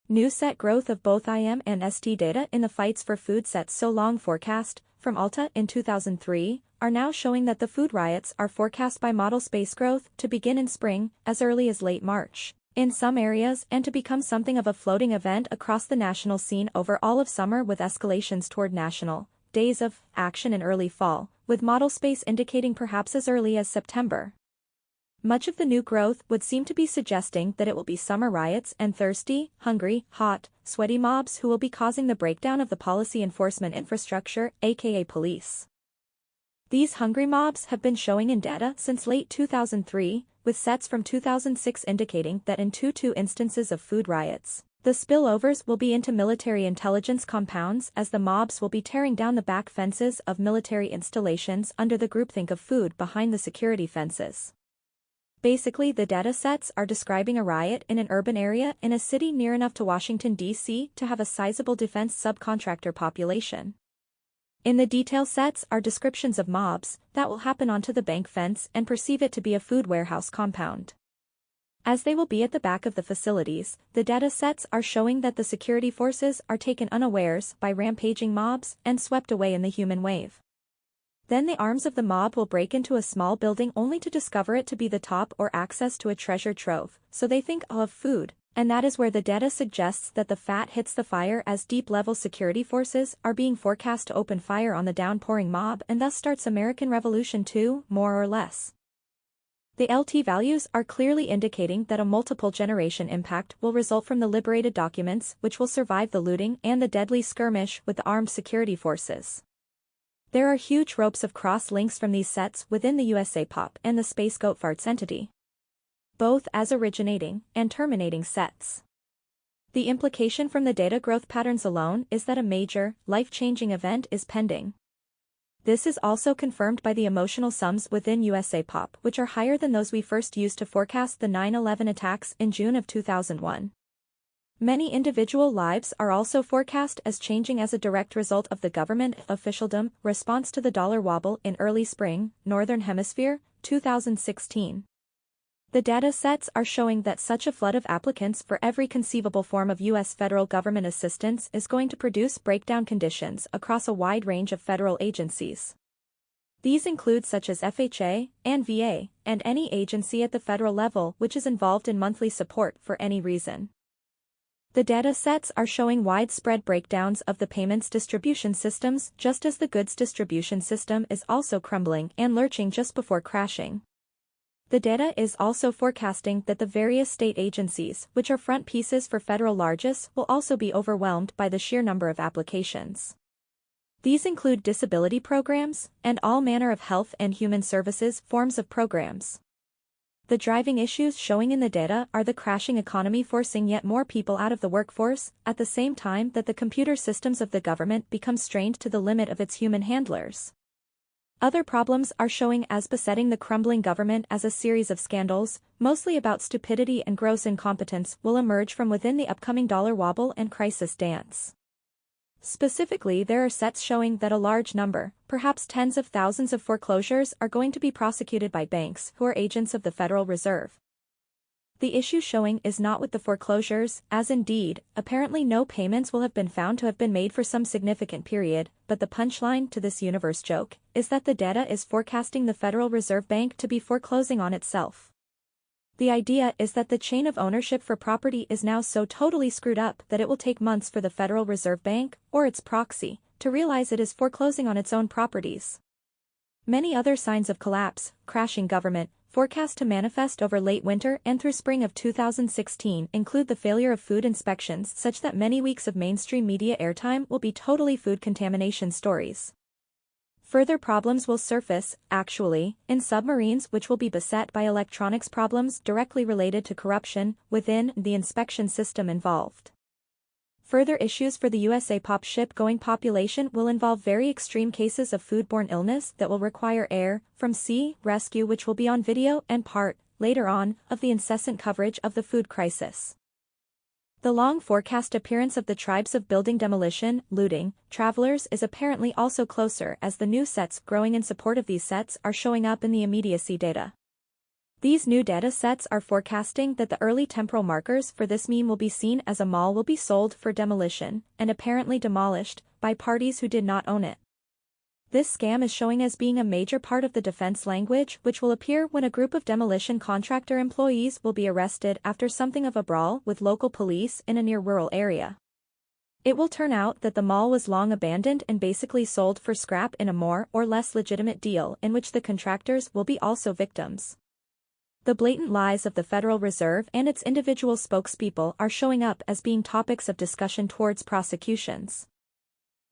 New set growth of both IM and ST data in the fights for food sets so long forecast, from Alta in 2003, are now showing that the food riots are forecast by model space growth to begin in spring, as early as late March, in some areas, and to become something of a floating event across the national scene over all of summer, with escalations toward national days of action in early fall, with model space indicating perhaps as early as September. Much of the new growth would seem to be suggesting that it will be summer riots and thirsty, hungry, hot, sweaty mobs who will be causing the breakdown of the policy enforcement infrastructure, aka police. These hungry mobs have been showing in data since late 2003, with sets from 2006 indicating that in two instances of food riots, the spillovers will be into military intelligence compounds, as the mobs will be tearing down the back fences of military installations under the groupthink of food behind the security fences. Basically, the data sets are describing a riot in an urban area in a city near enough to Washington, D.C. to have a sizable defense subcontractor population. In the detail sets are descriptions of mobs that will happen onto the bank fence and perceive it to be a food warehouse compound. As they will be at the back of the facilities, the data sets are showing that the security forces are taken unawares by rampaging mobs and swept away in the human wave. Then the arms of the mob will break into a small building only to discover it to be the top or access to a treasure trove, so they think of food, and that is where the data suggests that the fat hits the fire as deep-level security forces are being forecast to open fire on the downpouring mob and thus starts American Revolution 2, more or less. The LT values are clearly indicating that a multiple generation impact will result from the liberated documents which will survive the looting and the deadly skirmish with the armed security forces. There are huge ropes of cross-links from these sets within the USAPop and the SpaceGoatFarts entity, both as originating and terminating sets. The implication from the data growth patterns alone is that a major, life-changing event is pending. This is also confirmed by the emotional sums within USAPop, which are higher than those we first used to forecast the 9/11 attacks in June of 2001. Many individual lives are also forecast as changing as a direct result of the government officialdom response to the dollar wobble in early spring, Northern Hemisphere, 2016. The data sets are showing that such a flood of applicants for every conceivable form of U.S. federal government assistance is going to produce breakdown conditions across a wide range of federal agencies. These include such as FHA and VA, and any agency at the federal level which is involved in monthly support for any reason. The data sets are showing widespread breakdowns of the payments distribution systems just as the goods distribution system is also crumbling and lurching just before crashing. The data is also forecasting that the various state agencies, which are front pieces for federal largesse, will also be overwhelmed by the sheer number of applications. These include disability programs and all manner of health and human services forms of programs. The driving issues showing in the data are the crashing economy forcing yet more people out of the workforce, at the same time that the computer systems of the government become strained to the limit of its human handlers. Other problems are showing as besetting the crumbling government as a series of scandals, mostly about stupidity and gross incompetence, will emerge from within the upcoming dollar wobble and crisis dance. Specifically, there are sets showing that a large number, perhaps tens of thousands of foreclosures are going to be prosecuted by banks who are agents of the Federal Reserve. The issue showing is not with the foreclosures, as indeed, apparently no payments will have been found to have been made for some significant period, but the punchline to this universe joke is that the data is forecasting the Federal Reserve Bank to be foreclosing on itself. The idea is that the chain of ownership for property is now so totally screwed up that it will take months for the Federal Reserve Bank, or its proxy, to realize it is foreclosing on its own properties. Many other signs of collapse, crashing government, forecast to manifest over late winter and through spring of 2016 include the failure of food inspections such that many weeks of mainstream media airtime will be totally food contamination stories. Further problems will surface, actually, in submarines which will be beset by electronics problems directly related to corruption within the inspection system involved. Further issues for the USAPop ship-going population will involve very extreme cases of foodborne illness that will require air from sea rescue, which will be on video and part, later on, of the incessant coverage of the food crisis. The long forecast appearance of the tribes of building demolition, looting, travelers is apparently also closer as the new sets growing in support of these sets are showing up in the immediacy data. These new data sets are forecasting that the early temporal markers for this meme will be seen as a mall will be sold for demolition, and apparently demolished, by parties who did not own it. This scam is showing as being a major part of the defense language which will appear when a group of demolition contractor employees will be arrested after something of a brawl with local police in a near rural area. It will turn out that the mall was long abandoned and basically sold for scrap in a more or less legitimate deal in which the contractors will be also victims. The blatant lies of the Federal Reserve and its individual spokespeople are showing up as being topics of discussion towards prosecutions.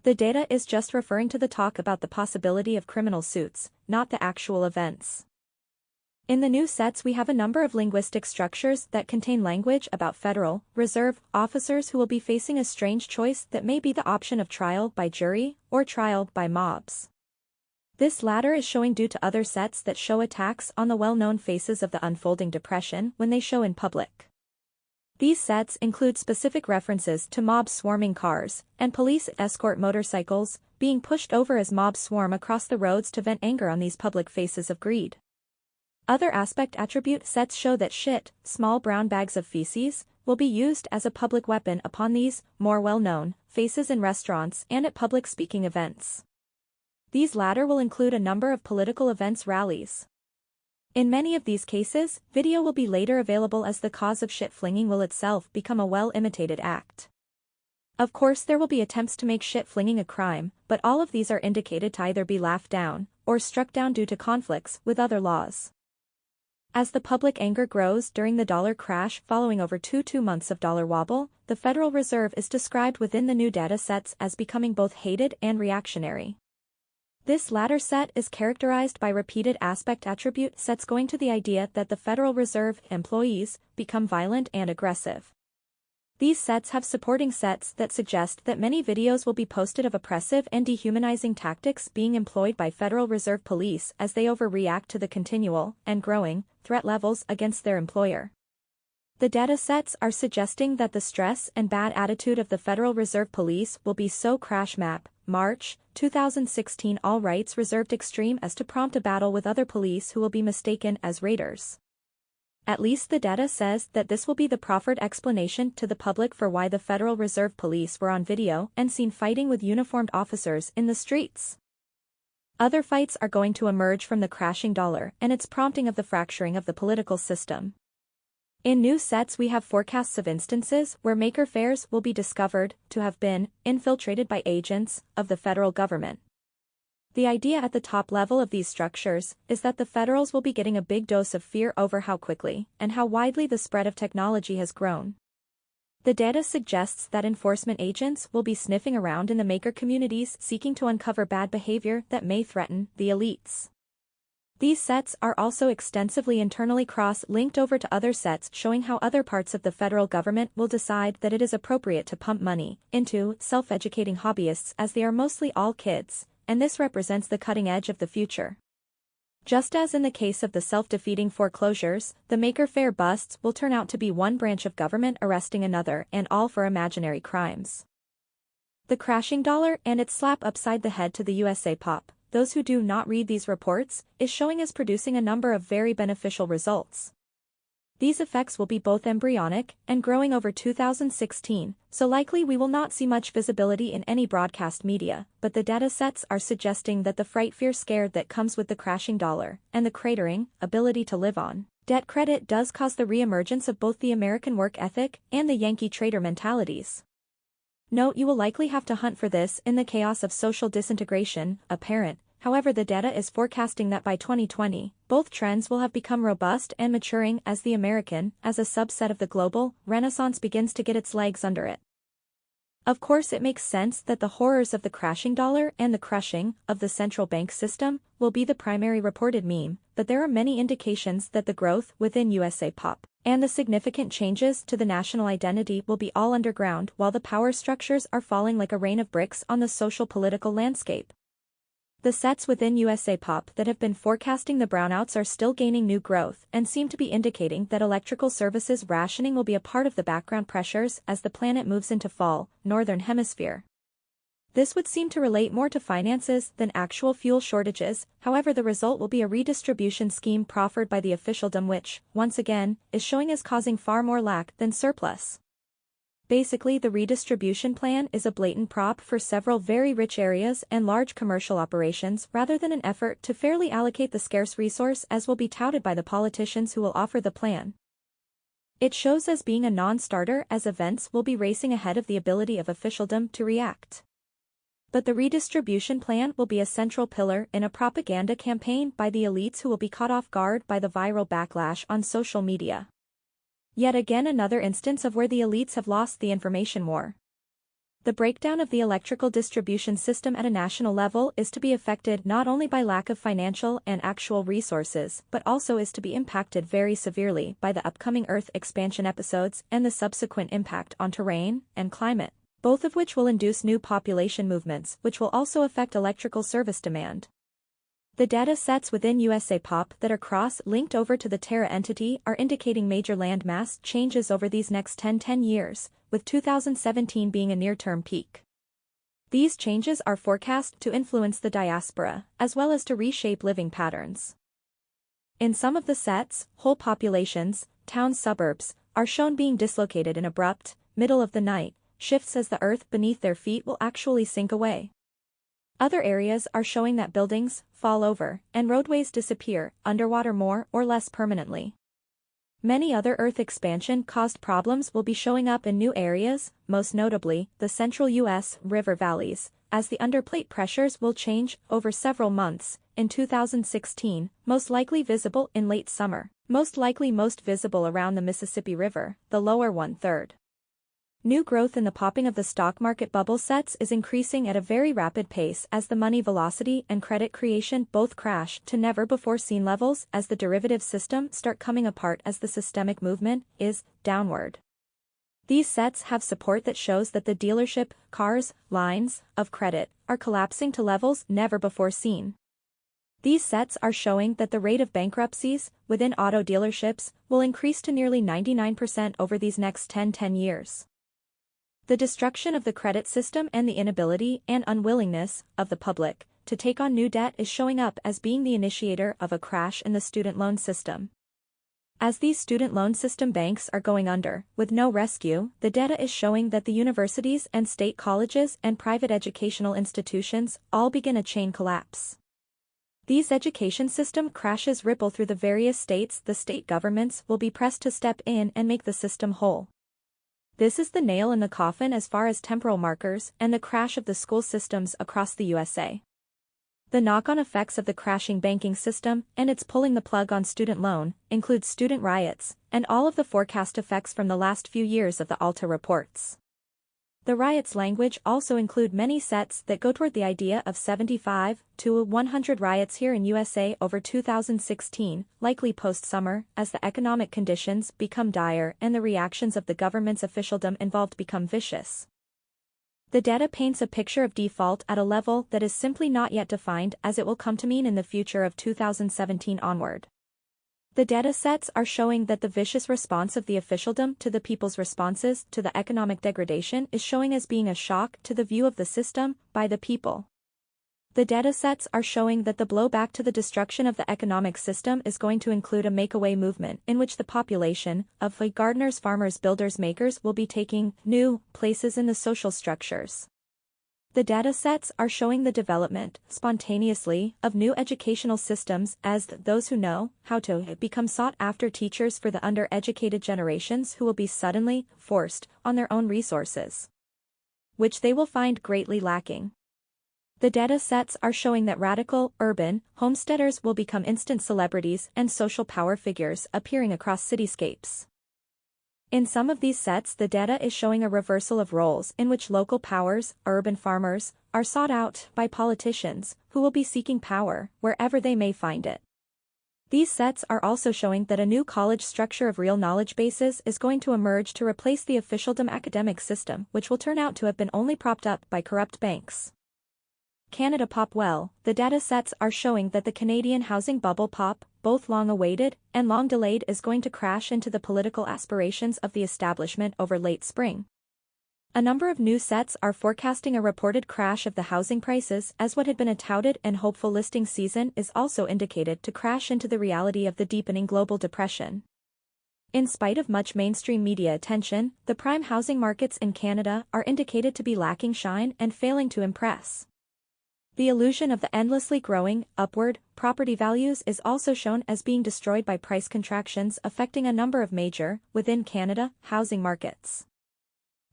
The data is just referring to the talk about the possibility of criminal suits, not the actual events. In the new sets we have a number of linguistic structures that contain language about Federal Reserve officers who will be facing a strange choice that may be the option of trial by jury or trial by mobs. This latter is showing due to other sets that show attacks on the well-known faces of the unfolding depression when they show in public. These sets include specific references to mobs swarming cars, and police escort motorcycles, being pushed over as mobs swarm across the roads to vent anger on these public faces of greed. Other aspect attribute sets show that shit, small brown bags of feces, will be used as a public weapon upon these, more well-known, faces in restaurants and at public speaking events. These latter will include a number of political events rallies. In many of these cases, video will be later available as the cause of shit flinging will itself become a well-imitated act. Of course there will be attempts to make shit flinging a crime, but all of these are indicated to either be laughed down, or struck down due to conflicts with other laws. As the public anger grows during the dollar crash following over 2 months of dollar wobble, the Federal Reserve is described within the new data sets as becoming both hated and reactionary. This latter set is characterized by repeated aspect attribute sets going to the idea that the Federal Reserve employees become violent and aggressive. These sets have supporting sets that suggest that many videos will be posted of oppressive and dehumanizing tactics being employed by Federal Reserve Police as they overreact to the continual and growing threat levels against their employer. The data sets are suggesting that the stress and bad attitude of the Federal Reserve Police will be so crash map, March 2016 all rights reserved extreme as to prompt a battle with other police who will be mistaken as raiders. At least the data says that this will be the proffered explanation to the public for why the Federal Reserve Police were on video and seen fighting with uniformed officers in the streets. Other fights are going to emerge from the crashing dollar and its prompting of the fracturing of the political system. In new sets we have forecasts of instances where maker faires will be discovered to have been infiltrated by agents of the federal government. The idea at the top level of these structures is that the federals will be getting a big dose of fear over how quickly and how widely the spread of technology has grown. The data suggests that enforcement agents will be sniffing around in the maker communities seeking to uncover bad behavior that may threaten the elites. These sets are also extensively internally cross-linked over to other sets showing how other parts of the federal government will decide that it is appropriate to pump money into self-educating hobbyists as they are mostly all kids, and this represents the cutting edge of the future. Just as in the case of the self-defeating foreclosures, the maker faire busts will turn out to be one branch of government arresting another and all for imaginary crimes. The crashing dollar and its slap upside the head to the USAPop, those who do not read these reports, is showing as producing a number of very beneficial results. These effects will be both embryonic and growing over 2016, so likely we will not see much visibility in any broadcast media, but the data sets are suggesting that the fright fear scare that comes with the crashing dollar and the cratering ability to live on debt credit does cause the re-emergence of both the American work ethic and the Yankee trader mentalities. Note you will likely have to hunt for this in the chaos of social disintegration, apparent. However, the data is forecasting that by 2020, both trends will have become robust and maturing as the American, as a subset of the global, renaissance begins to get its legs under it. Of course it makes sense that the horrors of the crashing dollar and the crushing of the central bank system will be the primary reported meme, but there are many indications that the growth within USAPop and the significant changes to the national identity will be all underground while the power structures are falling like a rain of bricks on the social political landscape. The sets within USAPop that have been forecasting the brownouts are still gaining new growth and seem to be indicating that electrical services rationing will be a part of the background pressures as the planet moves into fall, northern hemisphere. This would seem to relate more to finances than actual fuel shortages, however the result will be a redistribution scheme proffered by the officialdom which, once again, is showing as causing far more lack than surplus. Basically the redistribution plan is a blatant prop for several very rich areas and large commercial operations rather than an effort to fairly allocate the scarce resource as will be touted by the politicians who will offer the plan. It shows as being a non-starter as events will be racing ahead of the ability of officialdom to react. But the redistribution plan will be a central pillar in a propaganda campaign by the elites who will be caught off guard by the viral backlash on social media. Yet again another instance of where the elites have lost the information war. The breakdown of the electrical distribution system at a national level is to be affected not only by lack of financial and actual resources but also is to be impacted very severely by the upcoming Earth expansion episodes and the subsequent impact on terrain and climate, both of which will induce new population movements which will also affect electrical service demand. The data sets within USAPop that are cross-linked over to the Terra entity are indicating major landmass changes over these next 10 years, with 2017 being a near-term peak. These changes are forecast to influence the diaspora, as well as to reshape living patterns. In some of the sets, whole populations, town suburbs, are shown being dislocated in abrupt, middle-of-the-night shifts as the earth beneath their feet will actually sink away. Other areas are showing that buildings fall over and roadways disappear underwater more or less permanently. Many other Earth expansion-caused problems will be showing up in new areas, most notably the central U.S. river valleys, as the underplate pressures will change over several months. In 2016, most likely visible in late summer, most likely most visible around the Mississippi River, the lower one-third. New growth in the popping of the stock market bubble sets is increasing at a very rapid pace as the money velocity and credit creation both crash to never-before-seen levels as the derivative system start coming apart as the systemic movement is downward. These sets have support that shows that the dealership, cars, lines of credit are collapsing to levels never before seen. These sets are showing that the rate of bankruptcies within auto dealerships will increase to nearly 99% over these next 10 years. The destruction of the credit system and the inability and unwillingness of the public to take on new debt is showing up as being the initiator of a crash in the student loan system. As these student loan system banks are going under, with no rescue, the data is showing that the universities and state colleges and private educational institutions all begin a chain collapse. These education system crashes ripple through the various states. The state governments will be pressed to step in and make the system whole. This is the nail in the coffin as far as temporal markers and the crash of the school systems across the USA. The knock-on effects of the crashing banking system and its pulling the plug on student loan include student riots and all of the forecast effects from the last few years of the Alta Reports. The riots language also include many sets that go toward the idea of 75 to 100 riots here in USA over 2016, likely post-summer, as the economic conditions become dire and the reactions of the government's officialdom involved become vicious. The data paints a picture of default at a level that is simply not yet defined as it will come to mean in the future of 2017 onward. The data sets are showing that the vicious response of the officialdom to the people's responses to the economic degradation is showing as being a shock to the view of the system by the people. The data sets are showing that the blowback to the destruction of the economic system is going to include a make-away movement in which the population of gardeners, farmers, builders, makers will be taking new places in the social structures. The data sets are showing the development, spontaneously, of new educational systems as those who know how to become sought-after teachers for the undereducated generations who will be suddenly forced on their own resources, which they will find greatly lacking. The data sets are showing that radical, urban, homesteaders will become instant celebrities and social power figures appearing across cityscapes. In some of these sets, the data is showing a reversal of roles in which local powers, urban farmers, are sought out by politicians who will be seeking power wherever they may find it. These sets are also showing that a new college structure of real knowledge bases is going to emerge to replace the officialdom academic system, which will turn out to have been only propped up by corrupt banks. CanadaPop. The data sets are showing that the Canadian housing bubble pop, both long-awaited and long-delayed, is going to crash into the political aspirations of the establishment over late spring. A number of new sets are forecasting a reported crash of the housing prices as what had been a touted and hopeful listing season is also indicated to crash into the reality of the deepening global depression. In spite of much mainstream media attention, the prime housing markets in Canada are indicated to be lacking shine and failing to impress. The illusion of the endlessly growing, upward, property values is also shown as being destroyed by price contractions affecting a number of major, within Canada, housing markets.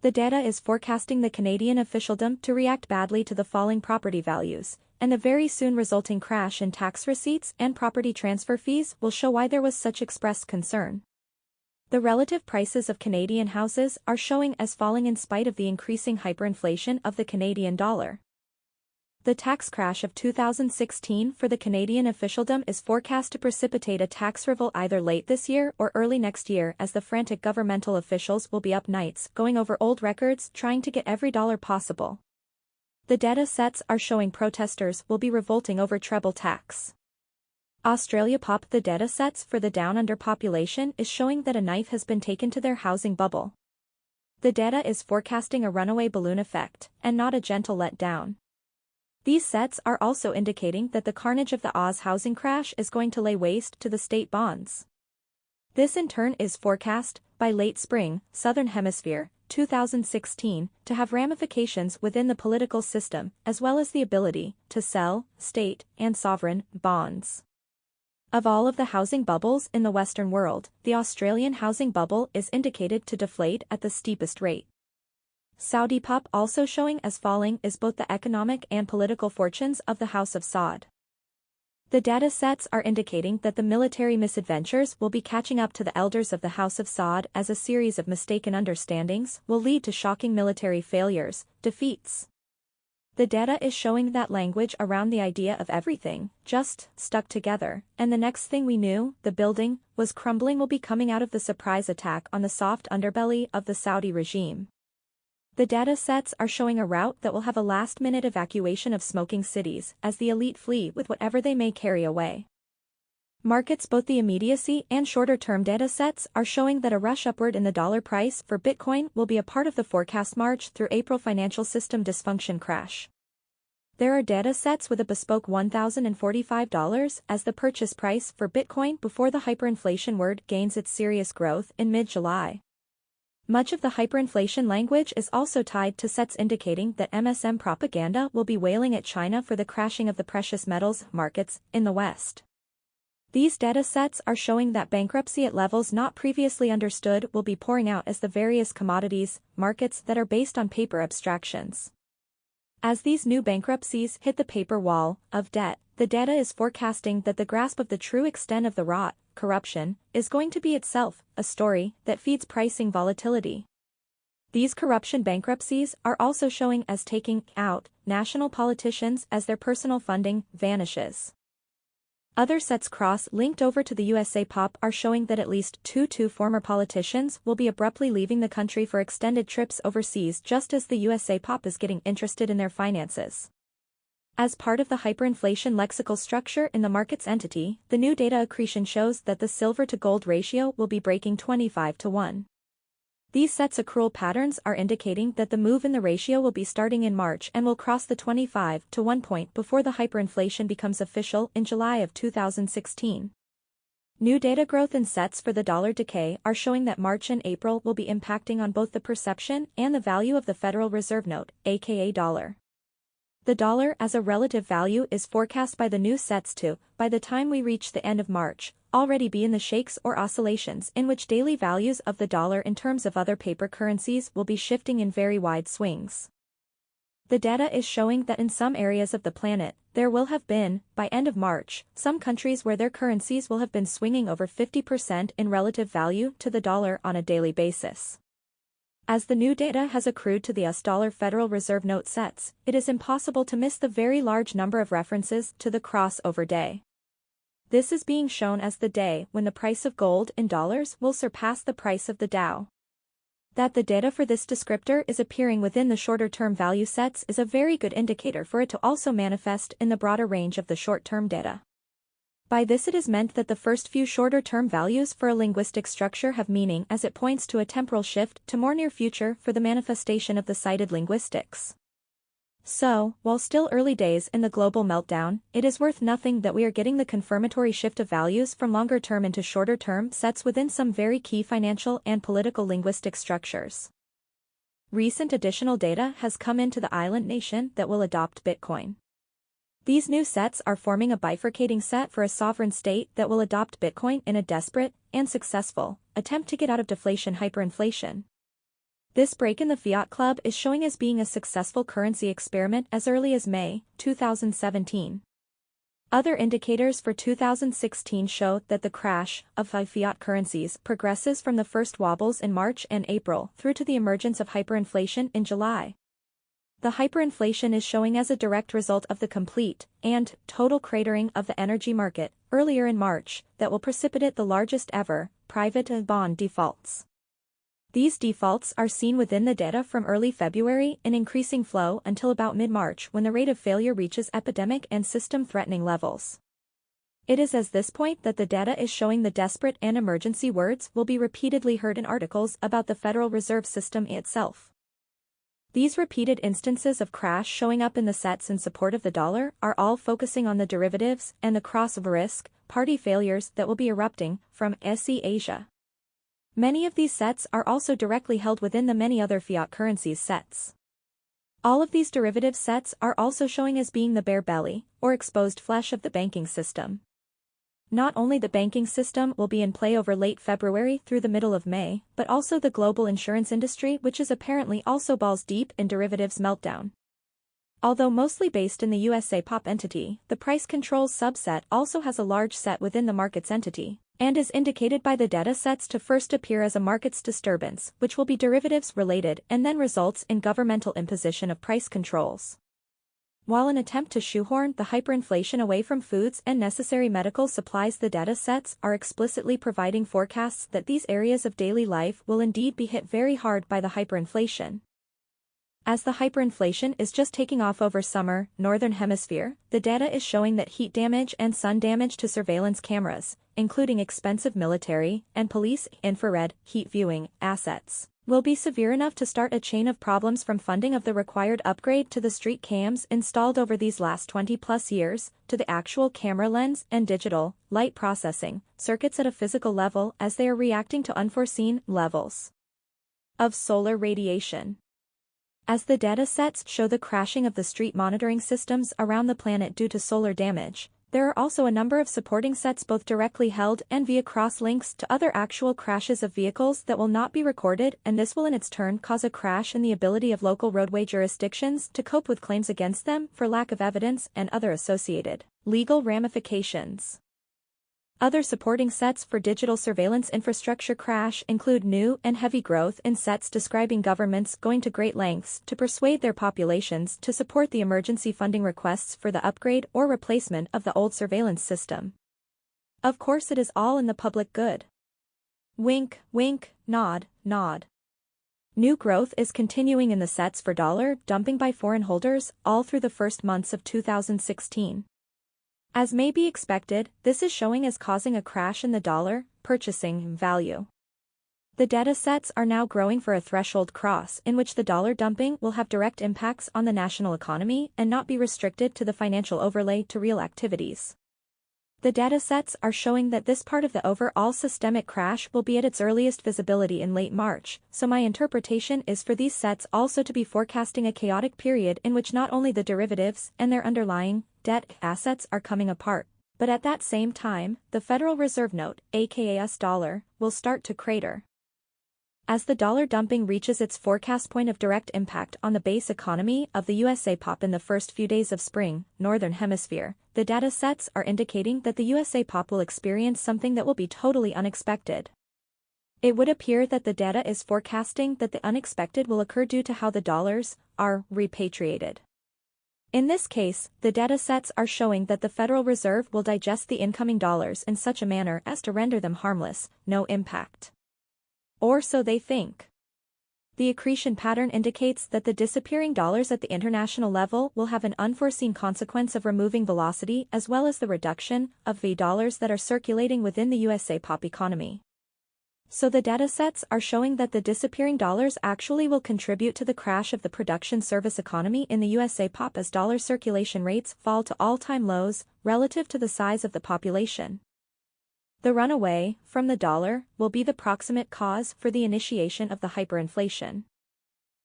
The data is forecasting the Canadian officialdom to react badly to the falling property values, and the very soon resulting crash in tax receipts and property transfer fees will show why there was such expressed concern. The relative prices of Canadian houses are showing as falling in spite of the increasing hyperinflation of the Canadian dollar. The tax crash of 2016 for the Canadian officialdom is forecast to precipitate a tax revolt either late this year or early next year, as the frantic governmental officials will be up nights going over old records trying to get every dollar possible. The data sets are showing protesters will be revolting over treble tax. AustraliaPop. The data sets for the down under population is showing that a knife has been taken to their housing bubble. The data is forecasting a runaway balloon effect, and not a gentle letdown. These sets are also indicating that the carnage of the Oz housing crash is going to lay waste to the state bonds. This in turn is forecast, by late spring, Southern Hemisphere, 2016, to have ramifications within the political system, as well as the ability to sell state and sovereign bonds. Of all of the housing bubbles in the Western world, the Australian housing bubble is indicated to deflate at the steepest rate. SaudiPop also showing as falling is both the economic and political fortunes of the House of Saud. The data sets are indicating that the military misadventures will be catching up to the elders of the House of Saud as a series of mistaken understandings will lead to shocking military failures, defeats. The data is showing that language around the idea of everything just stuck together, and the next thing we knew, the building was crumbling will be coming out of the surprise attack on the soft underbelly of the Saudi regime. The data sets are showing a route that will have a last-minute evacuation of smoking cities as the elite flee with whatever they may carry away. Markets. Both the immediacy and shorter-term data sets are showing that a rush upward in the dollar price for Bitcoin will be a part of the forecast March through April financial system dysfunction crash. There are data sets with a bespoke $1,045 as the purchase price for Bitcoin before the hyperinflation word gains its serious growth in mid-July. Much of the hyperinflation language is also tied to sets indicating that MSM propaganda will be wailing at China for the crashing of the precious metals markets in the West. These data sets are showing that bankruptcy at levels not previously understood will be pouring out as the various commodities markets that are based on paper abstractions. As these new bankruptcies hit the paper wall of debt, the data is forecasting that the grasp of the true extent of the rot, corruption, is going to be itself a story that feeds pricing volatility. These corruption bankruptcies are also showing as taking out national politicians as their personal funding vanishes. Other sets cross-linked over to the USAPop are showing that at least two former politicians will be abruptly leaving the country for extended trips overseas just as the USAPop is getting interested in their finances. As part of the hyperinflation lexical structure in the markets entity, the new data accretion shows that the silver-to-gold ratio will be breaking 25:1. These sets accrual patterns are indicating that the move in the ratio will be starting in March and will cross the 25:1 point before the hyperinflation becomes official in July of 2016. New data growth in sets for the dollar decay are showing that March and April will be impacting on both the perception and the value of the Federal Reserve note, aka dollar. The dollar as a relative value is forecast by the new sets to, by the time we reach the end of March, already be in the shakes or oscillations in which daily values of the dollar in terms of other paper currencies will be shifting in very wide swings. The data is showing that in some areas of the planet, there will have been, by end of March, some countries where their currencies will have been swinging over 50% in relative value to the dollar on a daily basis. As the new data has accrued to the US dollar Federal Reserve note sets, it is impossible to miss the very large number of references to the crossover day. This is being shown as the day when the price of gold in dollars will surpass the price of the Dow. That the data for this descriptor is appearing within the shorter-term value sets is a very good indicator for it to also manifest in the broader range of the short-term data. By this it is meant that the first few shorter-term values for a linguistic structure have meaning as it points to a temporal shift to more near future for the manifestation of the cited linguistics. So, while still early days in the global meltdown, it is worth nothing that we are getting the confirmatory shift of values from longer-term into shorter-term sets within some very key financial and political linguistic structures. Recent additional data has come into the island nation that will adopt Bitcoin. These new sets are forming a bifurcating set for a sovereign state that will adopt Bitcoin in a desperate and successful attempt to get out of deflation hyperinflation. This break in the fiat club is showing as being a successful currency experiment as early as May 2017. Other indicators for 2016 show that the crash of fiat currencies progresses from the first wobbles in March and April through to the emergence of hyperinflation in July. The hyperinflation is showing as a direct result of the complete and total cratering of the energy market earlier in March that will precipitate the largest ever private bond defaults. These defaults are seen within the data from early February in increasing flow until about mid-March when the rate of failure reaches epidemic and system-threatening levels. It is at this point that the data is showing the desperate and emergency words will be repeatedly heard in articles about the Federal Reserve System itself. These repeated instances of crash showing up in the sets in support of the dollar are all focusing on the derivatives and the crossover risk, party failures that will be erupting from SE Asia. Many of these sets are also directly held within the many other fiat currencies sets. All of these derivative sets are also showing as being the bare belly, or exposed flesh of the banking system. Not only the banking system will be in play over late February through the middle of May, but also the global insurance industry, which is apparently also balls deep in derivatives meltdown. Although mostly based in the USAPop entity, the price controls subset also has a large set within the markets entity, and is indicated by the data sets to first appear as a markets disturbance, which will be derivatives related and then results in governmental imposition of price controls. While an attempt to shoehorn the hyperinflation away from foods and necessary medical supplies, the data sets are explicitly providing forecasts that these areas of daily life will indeed be hit very hard by the hyperinflation. As the hyperinflation is just taking off over summer, northern hemisphere, the data is showing that heat damage and sun damage to surveillance cameras, including expensive military and police infrared heat viewing assets, will be severe enough to start a chain of problems from funding of the required upgrade to the street cams installed over these last 20+ years, to the actual camera lens and digital, light processing, circuits at a physical level as they are reacting to unforeseen levels of solar radiation. As the data sets show the crashing of the street monitoring systems around the planet due to solar damage, there are also a number of supporting sets both directly held and via cross-links to other actual crashes of vehicles that will not be recorded, and this will in its turn cause a crash in the ability of local roadway jurisdictions to cope with claims against them for lack of evidence and other associated legal ramifications. Other supporting sets for digital surveillance infrastructure crash include new and heavy growth in sets describing governments going to great lengths to persuade their populations to support the emergency funding requests for the upgrade or replacement of the old surveillance system. Of course, it is all in the public good. Wink, wink, nod, nod. New growth is continuing in the sets for dollar dumping by foreign holders all through the first months of 2016. As may be expected, this is showing as causing a crash in the dollar purchasing value. The data sets are now growing for a threshold cross in which the dollar dumping will have direct impacts on the national economy and not be restricted to the financial overlay to real activities. The data sets are showing that this part of the overall systemic crash will be at its earliest visibility in late March, so my interpretation is for these sets also to be forecasting a chaotic period in which not only the derivatives and their underlying debt assets are coming apart, but at that same time, the Federal Reserve note, aka US dollar, will start to crater. As the dollar dumping reaches its forecast point of direct impact on the base economy of the USAPop in the first few days of spring, Northern Hemisphere, the data sets are indicating that the USAPop will experience something that will be totally unexpected. It would appear that the data is forecasting that the unexpected will occur due to how the dollars are repatriated. In this case, the data sets are showing that the Federal Reserve will digest the incoming dollars in such a manner as to render them harmless, no impact. Or so they think. The accretion pattern indicates that the disappearing dollars at the international level will have an unforeseen consequence of removing velocity as well as the reduction of the dollars that are circulating within the USAPop economy. So the datasets are showing that the disappearing dollars actually will contribute to the crash of the production service economy in the USAPop as dollar circulation rates fall to all-time lows relative to the size of the population. The runaway from the dollar will be the proximate cause for the initiation of the hyperinflation.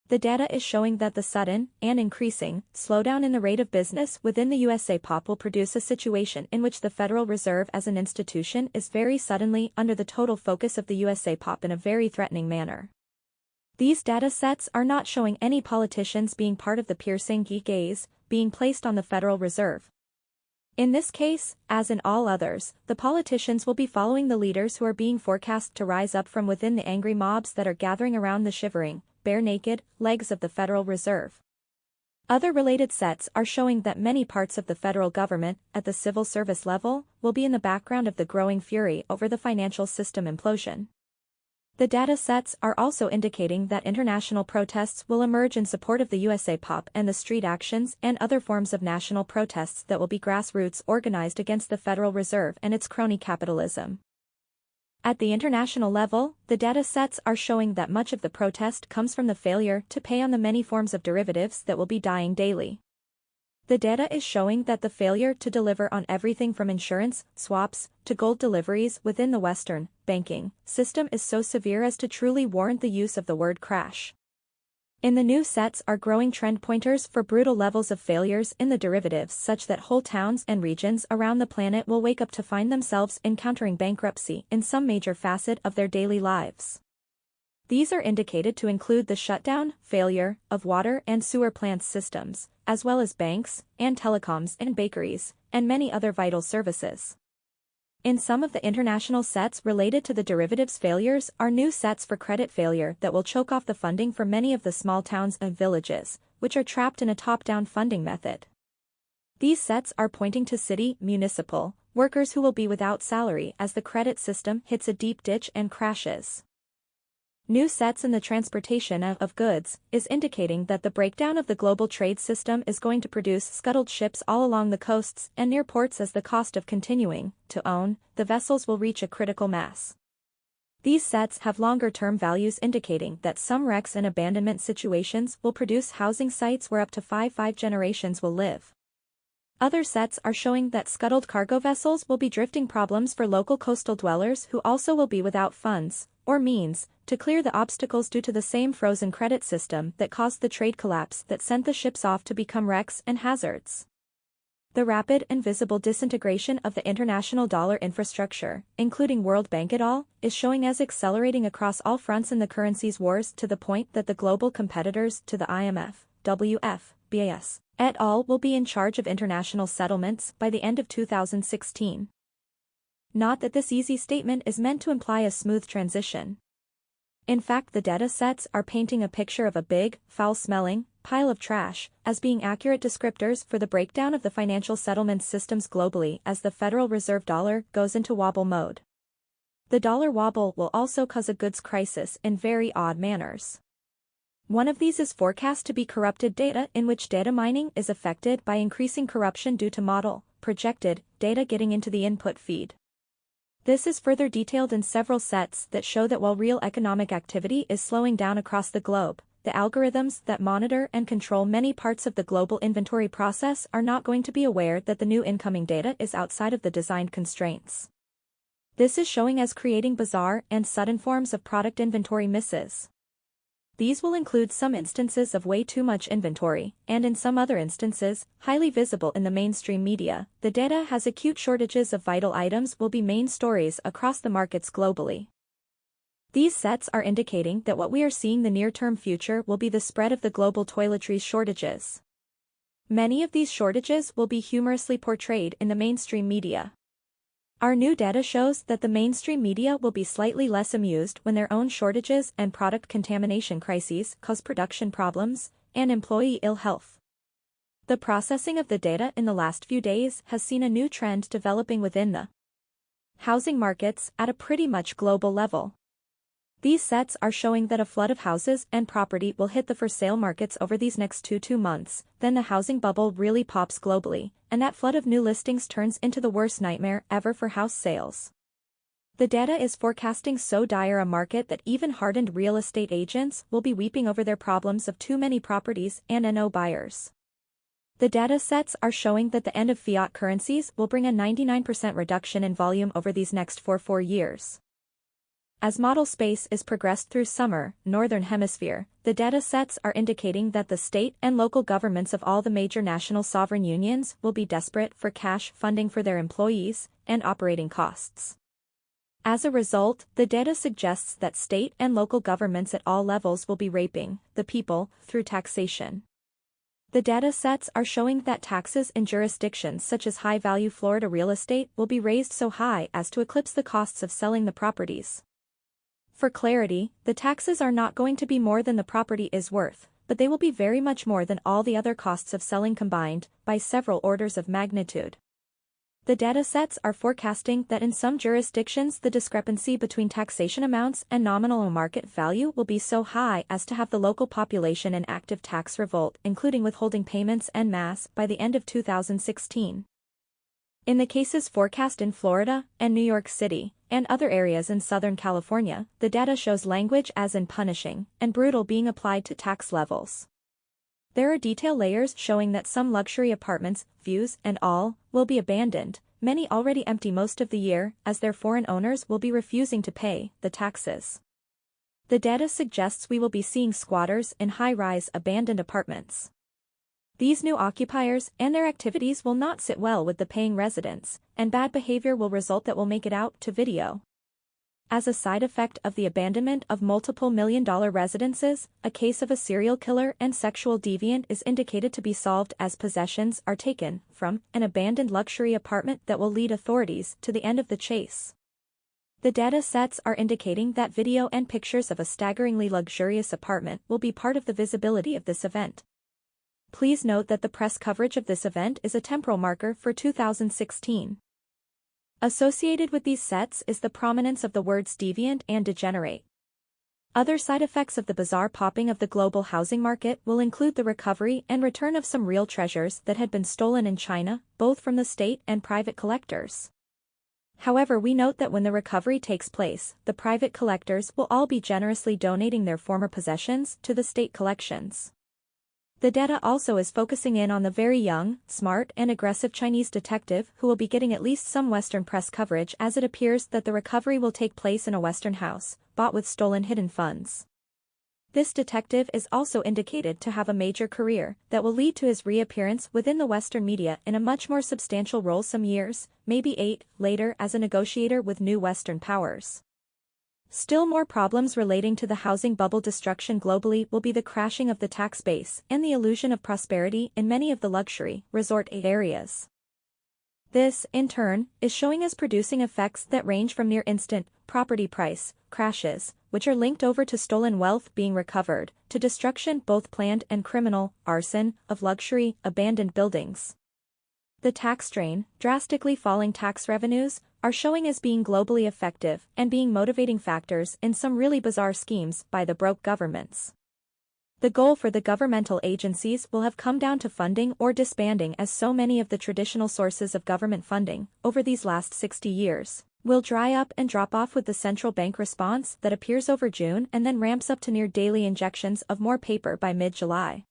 The data is showing that the sudden and increasing slowdown in the rate of business within the USAPop will produce a situation in which the Federal Reserve as an institution is very suddenly under the total focus of the USAPop in a very threatening manner. These data sets are not showing any politicians being part of the piercing gaze being placed on the Federal Reserve. In this case, as in all others, the politicians will be following the leaders who are being forecast to rise up from within the angry mobs that are gathering around the shivering, bare-naked legs of the Federal Reserve. Other related sets are showing that many parts of the federal government, at the civil service level, will be in the background of the growing fury over the financial system implosion. The data sets are also indicating that international protests will emerge in support of the USAPop and the street actions and other forms of national protests that will be grassroots organized against the Federal Reserve and its crony capitalism. At the international level, the data sets are showing that much of the protest comes from the failure to pay on the many forms of derivatives that will be dying daily. The data is showing that the failure to deliver on everything from insurance, swaps, to gold deliveries within the Western banking system is so severe as to truly warrant the use of the word crash. In the new sets are growing trend pointers for brutal levels of failures in the derivatives such that whole towns and regions around the planet will wake up to find themselves encountering bankruptcy in some major facet of their daily lives. These are indicated to include the shutdown, failure, of water and sewer plants systems, as well as banks, and telecoms and bakeries, and many other vital services. In some of the international sets related to the derivatives failures are new sets for credit failure that will choke off the funding for many of the small towns and villages, which are trapped in a top-down funding method. These sets are pointing to city, municipal, workers who will be without salary as the credit system hits a deep ditch and crashes. New sets in the transportation of goods is indicating that the breakdown of the global trade system is going to produce scuttled ships all along the coasts and near ports as the cost of continuing to own the vessels will reach a critical mass. These sets have longer-term values indicating that some wrecks and abandonment situations will produce housing sites where up to five generations will live. Other sets are showing that scuttled cargo vessels will be drifting problems for local coastal dwellers who also will be without funds, or means, to clear the obstacles due to the same frozen credit system that caused the trade collapse that sent the ships off to become wrecks and hazards. The rapid and visible disintegration of the international dollar infrastructure, including World Bank et al., is showing as accelerating across all fronts in the currencies wars to the point that the global competitors to the IMF, WF, BAS, et al. Will be in charge of international settlements by the end of 2016. Not that this easy statement is meant to imply a smooth transition. In fact, the data sets are painting a picture of a big, foul-smelling pile of trash as being accurate descriptors for the breakdown of the financial settlement systems globally as the Federal Reserve dollar goes into wobble mode. The dollar wobble will also cause a goods crisis in very odd manners. One of these is forecast to be corrupted data, in which data mining is affected by increasing corruption due to projected data getting into the input feed. This is further detailed in several sets that show that while real economic activity is slowing down across the globe, the algorithms that monitor and control many parts of the global inventory process are not going to be aware that the new incoming data is outside of the designed constraints. This is showing as creating bizarre and sudden forms of product inventory misses. These will include some instances of way too much inventory, and in some other instances, highly visible in the mainstream media, the data has acute shortages of vital items will be main stories across the markets globally. These sets are indicating that what we are seeing the near-term future will be the spread of the global toiletries shortages. Many of these shortages will be humorously portrayed in the mainstream media. Our new data shows that the mainstream media will be slightly less amused when their own shortages and product contamination crises cause production problems and employee ill health. The processing of the data in the last few days has seen a new trend developing within the housing markets at a pretty much global level. These sets are showing that a flood of houses and property will hit the for-sale markets over these next 2 months, then the housing bubble really pops globally, and that flood of new listings turns into the worst nightmare ever for house sales. The data is forecasting so dire a market that even hardened real estate agents will be weeping over their problems of too many properties and no buyers. The data sets are showing that the end of fiat currencies will bring a 99% reduction in volume over these next 4 years. As model space is progressed through summer, Northern Hemisphere, the data sets are indicating that the state and local governments of all the major national sovereign unions will be desperate for cash funding for their employees and operating costs. As a result, the data suggests that state and local governments at all levels will be raping the people through taxation. The data sets are showing that taxes in jurisdictions such as high-value Florida real estate will be raised so high as to eclipse the costs of selling the properties. For clarity, the taxes are not going to be more than the property is worth, but they will be very much more than all the other costs of selling combined, by several orders of magnitude. The datasets are forecasting that in some jurisdictions the discrepancy between taxation amounts and nominal market value will be so high as to have the local population in active tax revolt, including withholding payments en masse, by the end of 2016. In the cases forecast in Florida and New York City, and other areas in Southern California, the data shows language as in punishing and brutal being applied to tax levels. There are detail layers showing that some luxury apartments, views and all, will be abandoned, many already empty most of the year, as their foreign owners will be refusing to pay the taxes. The data suggests we will be seeing squatters in high-rise abandoned apartments. These new occupiers and their activities will not sit well with the paying residents, and bad behavior will result that will make it out to video. As a side effect of the abandonment of multiple million-dollar residences, a case of a serial killer and sexual deviant is indicated to be solved as possessions are taken from an abandoned luxury apartment that will lead authorities to the end of the chase. The data sets are indicating that video and pictures of a staggeringly luxurious apartment will be part of the visibility of this event. Please note that the press coverage of this event is a temporal marker for 2016. Associated with these sets is the prominence of the words deviant and degenerate. Other side effects of the bizarre popping of the global housing market will include the recovery and return of some real treasures that had been stolen in China, both from the state and private collectors. However, we note that when the recovery takes place, the private collectors will all be generously donating their former possessions to the state collections. The data also is focusing in on the very young, smart and aggressive Chinese detective who will be getting at least some Western press coverage, as it appears that the recovery will take place in a Western house, bought with stolen hidden funds. This detective is also indicated to have a major career that will lead to his reappearance within the Western media in a much more substantial role some years, maybe 8, later as a negotiator with new Western powers. Still more problems relating to the housing bubble destruction globally will be the crashing of the tax base and the illusion of prosperity in many of the luxury resort areas. This, in turn, is showing us producing effects that range from near-instant property price crashes, which are linked over to stolen wealth being recovered, to destruction, both planned and criminal, arson, of luxury, abandoned buildings. The tax drain, drastically falling tax revenues, are showing as being globally effective and being motivating factors in some really bizarre schemes by the broke governments. The goal for the governmental agencies will have come down to funding or disbanding, as so many of the traditional sources of government funding, over these last 60 years, will dry up and drop off with the central bank response that appears over June and then ramps up to near daily injections of more paper by mid-July.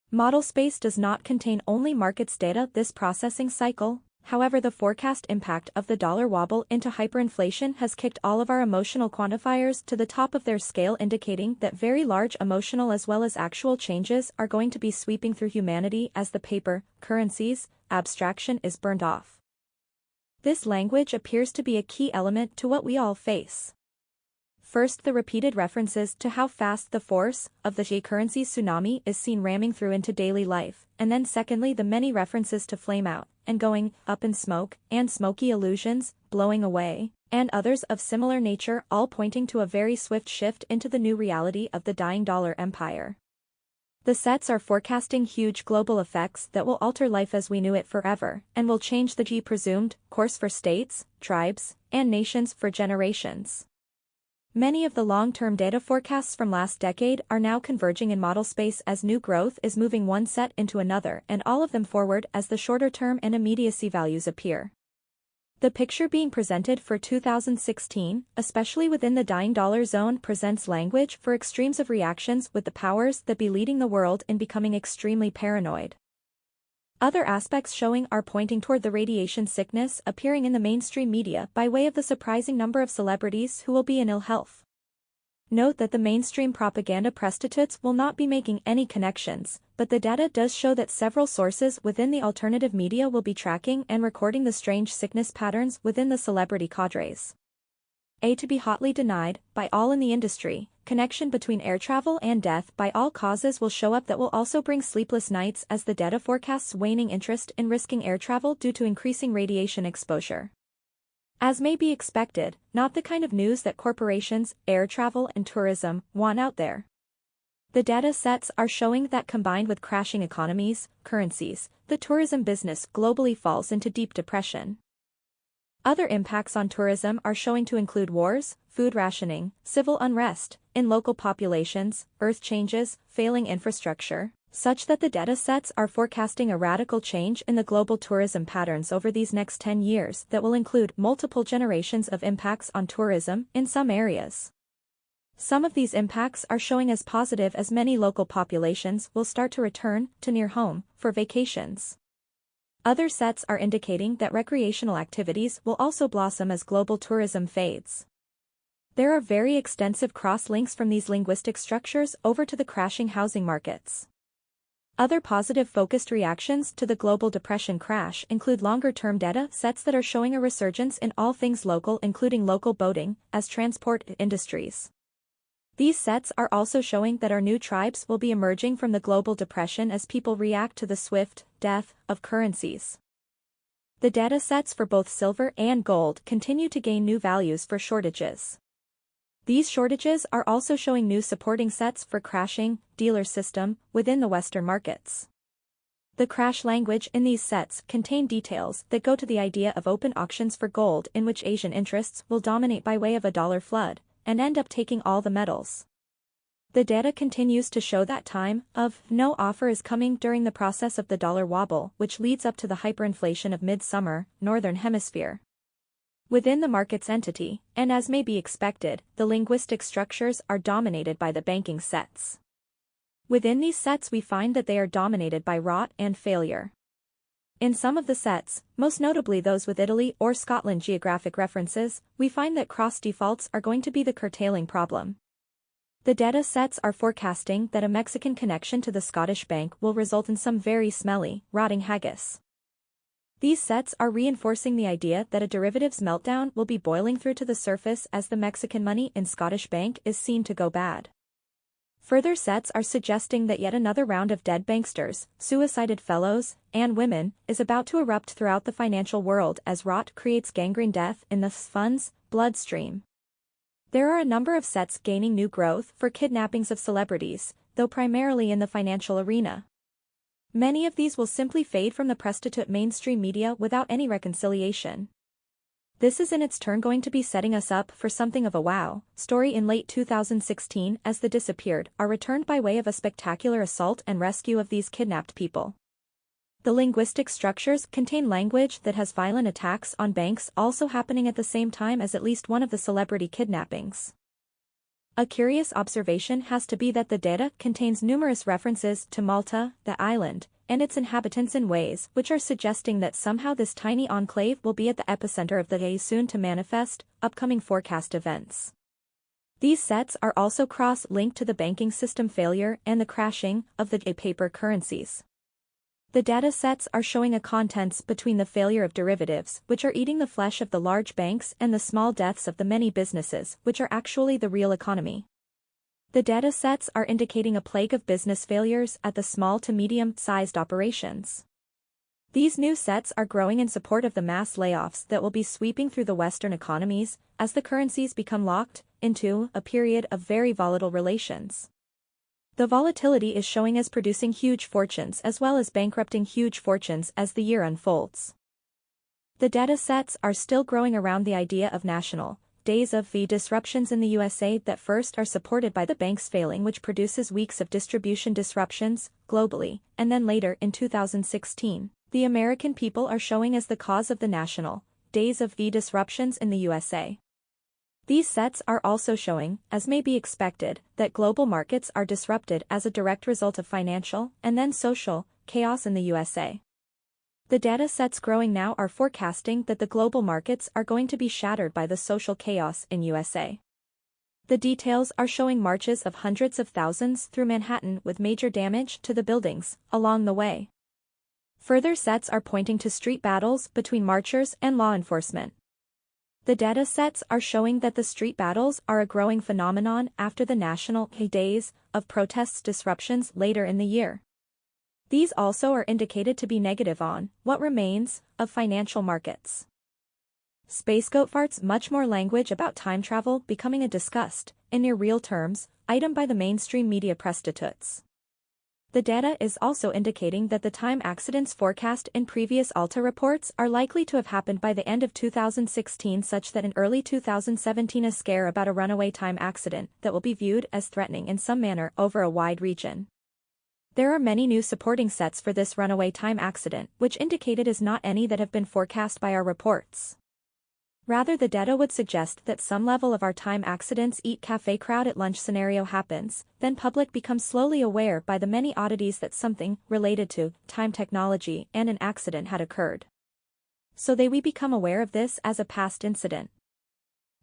Model space does not contain only markets data this processing cycle. However, the forecast impact of the dollar wobble into hyperinflation has kicked all of our emotional quantifiers to the top of their scale, indicating that very large emotional as well as actual changes are going to be sweeping through humanity as the paper, currencies, abstraction is burned off. This language appears to be a key element to what we all face. First, the repeated references to how fast the force of the J-currency tsunami is seen ramming through into daily life, and then secondly the many references to flame out, and going up in smoke, and smoky illusions, blowing away, and others of similar nature, all pointing to a very swift shift into the new reality of the dying dollar empire. The sets are forecasting huge global effects that will alter life as we knew it forever, and will change the G-presumed course for states, tribes, and nations for generations. Many of the long-term data forecasts from last decade are now converging in model space as new growth is moving one set into another, and all of them forward as the shorter-term and immediacy values appear. The picture being presented for 2016, especially within the dying dollar zone, presents language for extremes of reactions with the powers that be leading the world in becoming extremely paranoid. Other aspects showing are pointing toward the radiation sickness appearing in the mainstream media by way of the surprising number of celebrities who will be in ill health. Note that the mainstream propaganda prostitutes will not be making any connections, but the data does show that several sources within the alternative media will be tracking and recording the strange sickness patterns within the celebrity cadres. To be hotly denied, by all in the industry, connection between air travel and death by all causes will show up that will also bring sleepless nights as the data forecasts waning interest in risking air travel due to increasing radiation exposure. As may be expected, not the kind of news that corporations, air travel and tourism want out there. The data sets are showing that combined with crashing economies, currencies, the tourism business globally falls into deep depression. Other impacts on tourism are showing to include wars, food rationing, civil unrest in local populations, earth changes, failing infrastructure, such that the data sets are forecasting a radical change in the global tourism patterns over these next 10 years that will include multiple generations of impacts on tourism in some areas. Some of these impacts are showing as positive as many local populations will start to return to near home for vacations. Other sets are indicating that recreational activities will also blossom as global tourism fades. There are very extensive cross-links from these linguistic structures over to the crashing housing markets. Other positive focused reactions to the global depression crash include longer-term data sets that are showing a resurgence in all things local, including local boating, as transport industries. These sets are also showing that our new tribes will be emerging from the global depression as people react to the swift death of currencies. The data sets for both silver and gold continue to gain new values for shortages. These shortages are also showing new supporting sets for crashing dealer system within the Western markets. The crash language in these sets contain details that go to the idea of open auctions for gold in which Asian interests will dominate by way of a dollar flood and end up taking all the metals. The data continues to show that time of no offer is coming during the process of the dollar wobble, which leads up to the hyperinflation of mid-summer, northern hemisphere. Within the markets entity, and as may be expected, the linguistic structures are dominated by the banking sets. Within these sets we find that they are dominated by rot and failure. In some of the sets, most notably those with Italy or Scotland geographic references, we find that cross-defaults are going to be the curtailing problem. The data sets are forecasting that a Mexican connection to the Scottish bank will result in some very smelly, rotting haggis. These sets are reinforcing the idea that a derivatives meltdown will be boiling through to the surface as the Mexican money in Scottish bank is seen to go bad. Further sets are suggesting that yet another round of dead banksters, suicided fellows, and women is about to erupt throughout the financial world as rot creates gangrene death in the fund's bloodstream. There are a number of sets gaining new growth for kidnappings of celebrities, though primarily in the financial arena. Many of these will simply fade from the prostitute mainstream media without any reconciliation. This is in its turn going to be setting us up for something of a wow story in late 2016 as the disappeared are returned by way of a spectacular assault and rescue of these kidnapped people. The linguistic structures contain language that has violent attacks on banks also happening at the same time as at least one of the celebrity kidnappings. A curious observation has to be that the data contains numerous references to Malta, the island, and its inhabitants in ways which are suggesting that somehow this tiny enclave will be at the epicenter of the soon-to-manifest, upcoming forecast events. These sets are also cross-linked to the banking system failure and the crashing of the paper currencies. The data sets are showing a contents between the failure of derivatives, which are eating the flesh of the large banks, and the small deaths of the many businesses, which are actually the real economy. The data sets are indicating a plague of business failures at the small to medium-sized operations. These new sets are growing in support of the mass layoffs that will be sweeping through the Western economies as the currencies become locked into a period of very volatile relations. The volatility is showing as producing huge fortunes as well as bankrupting huge fortunes as the year unfolds. The data sets are still growing around the idea of national days of the disruptions in the USA that first are supported by the banks failing, which produces weeks of distribution disruptions globally, and then later in 2016, the American people are showing as the cause of the national days of the disruptions in the USA. These sets are also showing, as may be expected, that global markets are disrupted as a direct result of financial and then social chaos in the USA. The data sets growing now are forecasting that the global markets are going to be shattered by the social chaos in USA. The details are showing marches of hundreds of thousands through Manhattan with major damage to the buildings along the way. Further sets are pointing to street battles between marchers and law enforcement. The data sets are showing that the street battles are a growing phenomenon after the national days of protests disruptions later in the year. These also are indicated to be negative on what remains of financial markets. SpaceGoatFarts much more language about time travel becoming a discussed in near real terms, item by the mainstream media prostitutes. The data is also indicating that the time accidents forecast in previous Alta reports are likely to have happened by the end of 2016, such that in early 2017 a scare about a runaway time accident that will be viewed as threatening in some manner over a wide region. There are many new supporting sets for this runaway time accident, which indicated is not any that have been forecast by our reports. Rather, the data would suggest that some level of our time accidents eat cafe crowd at lunch scenario happens, then public becomes slowly aware by the many oddities that something related to time technology and an accident had occurred. So we become aware of this as a past incident.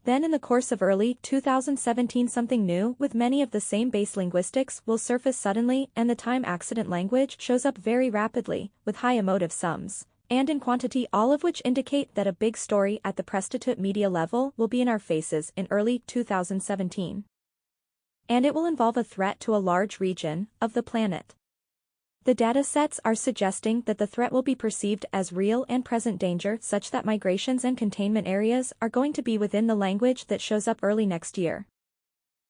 Then in the course of early 2017 something new with many of the same base linguistics will surface suddenly, and the time accident language shows up very rapidly, with high emotive sums, and in quantity, all of which indicate that a big story at the prostitute media level will be in our faces in early 2017. And it will involve a threat to a large region of the planet. The data sets are suggesting that the threat will be perceived as real and present danger, such that migrations and containment areas are going to be within the language that shows up early next year.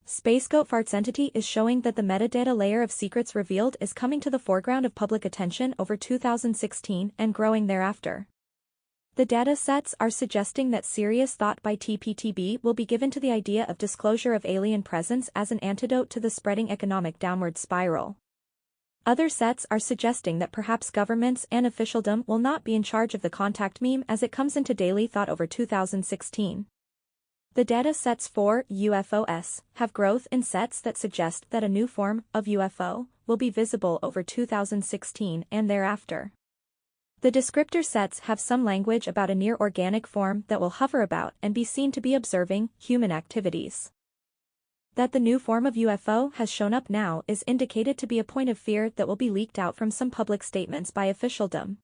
SpaceGoatFarts entity is showing that the metadata layer of secrets revealed is coming to the foreground of public attention over 2016 and growing thereafter. The data sets are suggesting that serious thought by TPTB will be given to the idea of disclosure of alien presence as an antidote to the spreading economic downward spiral. Other sets are suggesting that perhaps governments and officialdom will not be in charge of the contact meme as it comes into daily thought over 2016. The data sets for UFOs have growth in sets that suggest that a new form of UFO will be visible over 2016 and thereafter. The descriptor sets have some language about a near-organic form that will hover about and be seen to be observing human activities. That the new form of UFO has shown up now is indicated to be a point of fear that will be leaked out from some public statements by officialdom.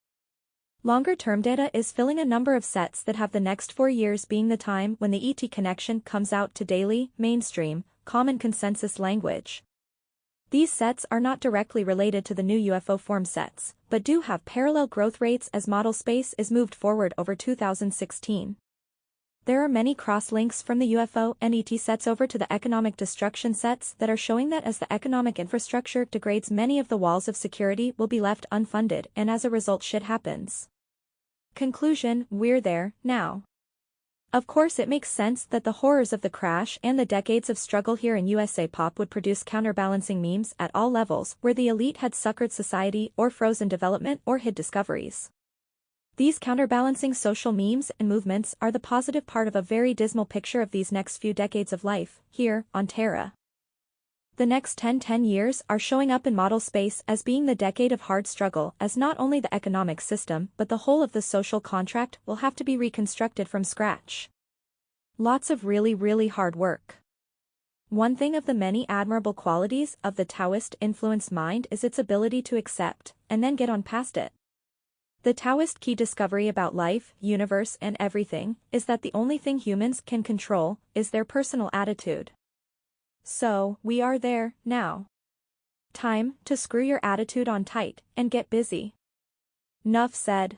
Longer-term data is filling a number of sets that have the next 4 years being the time when the ET connection comes out to daily, mainstream, common consensus language. These sets are not directly related to the new UFO form sets, but do have parallel growth rates as model space is moved forward over 2016. There are many cross-links from the UFO and ET sets over to the economic destruction sets that are showing that as the economic infrastructure degrades, many of the walls of security will be left unfunded, and as a result shit happens. Conclusion: we're there, now. Of course it makes sense that the horrors of the crash and the decades of struggle here in USAPop would produce counterbalancing memes at all levels where the elite had suckered society or frozen development or hid discoveries. These counterbalancing social memes and movements are the positive part of a very dismal picture of these next few decades of life, here, on Terra. The next 10 years are showing up in model space as being the decade of hard struggle, as not only the economic system but the whole of the social contract will have to be reconstructed from scratch. Lots of really hard work. One thing of the many admirable qualities of the Taoist-influenced mind is its ability to accept, and then get on past it. The Taoist key discovery about life, universe and everything is that the only thing humans can control is their personal attitude. So, we are there, now. Time to screw your attitude on tight and get busy. Nuff said.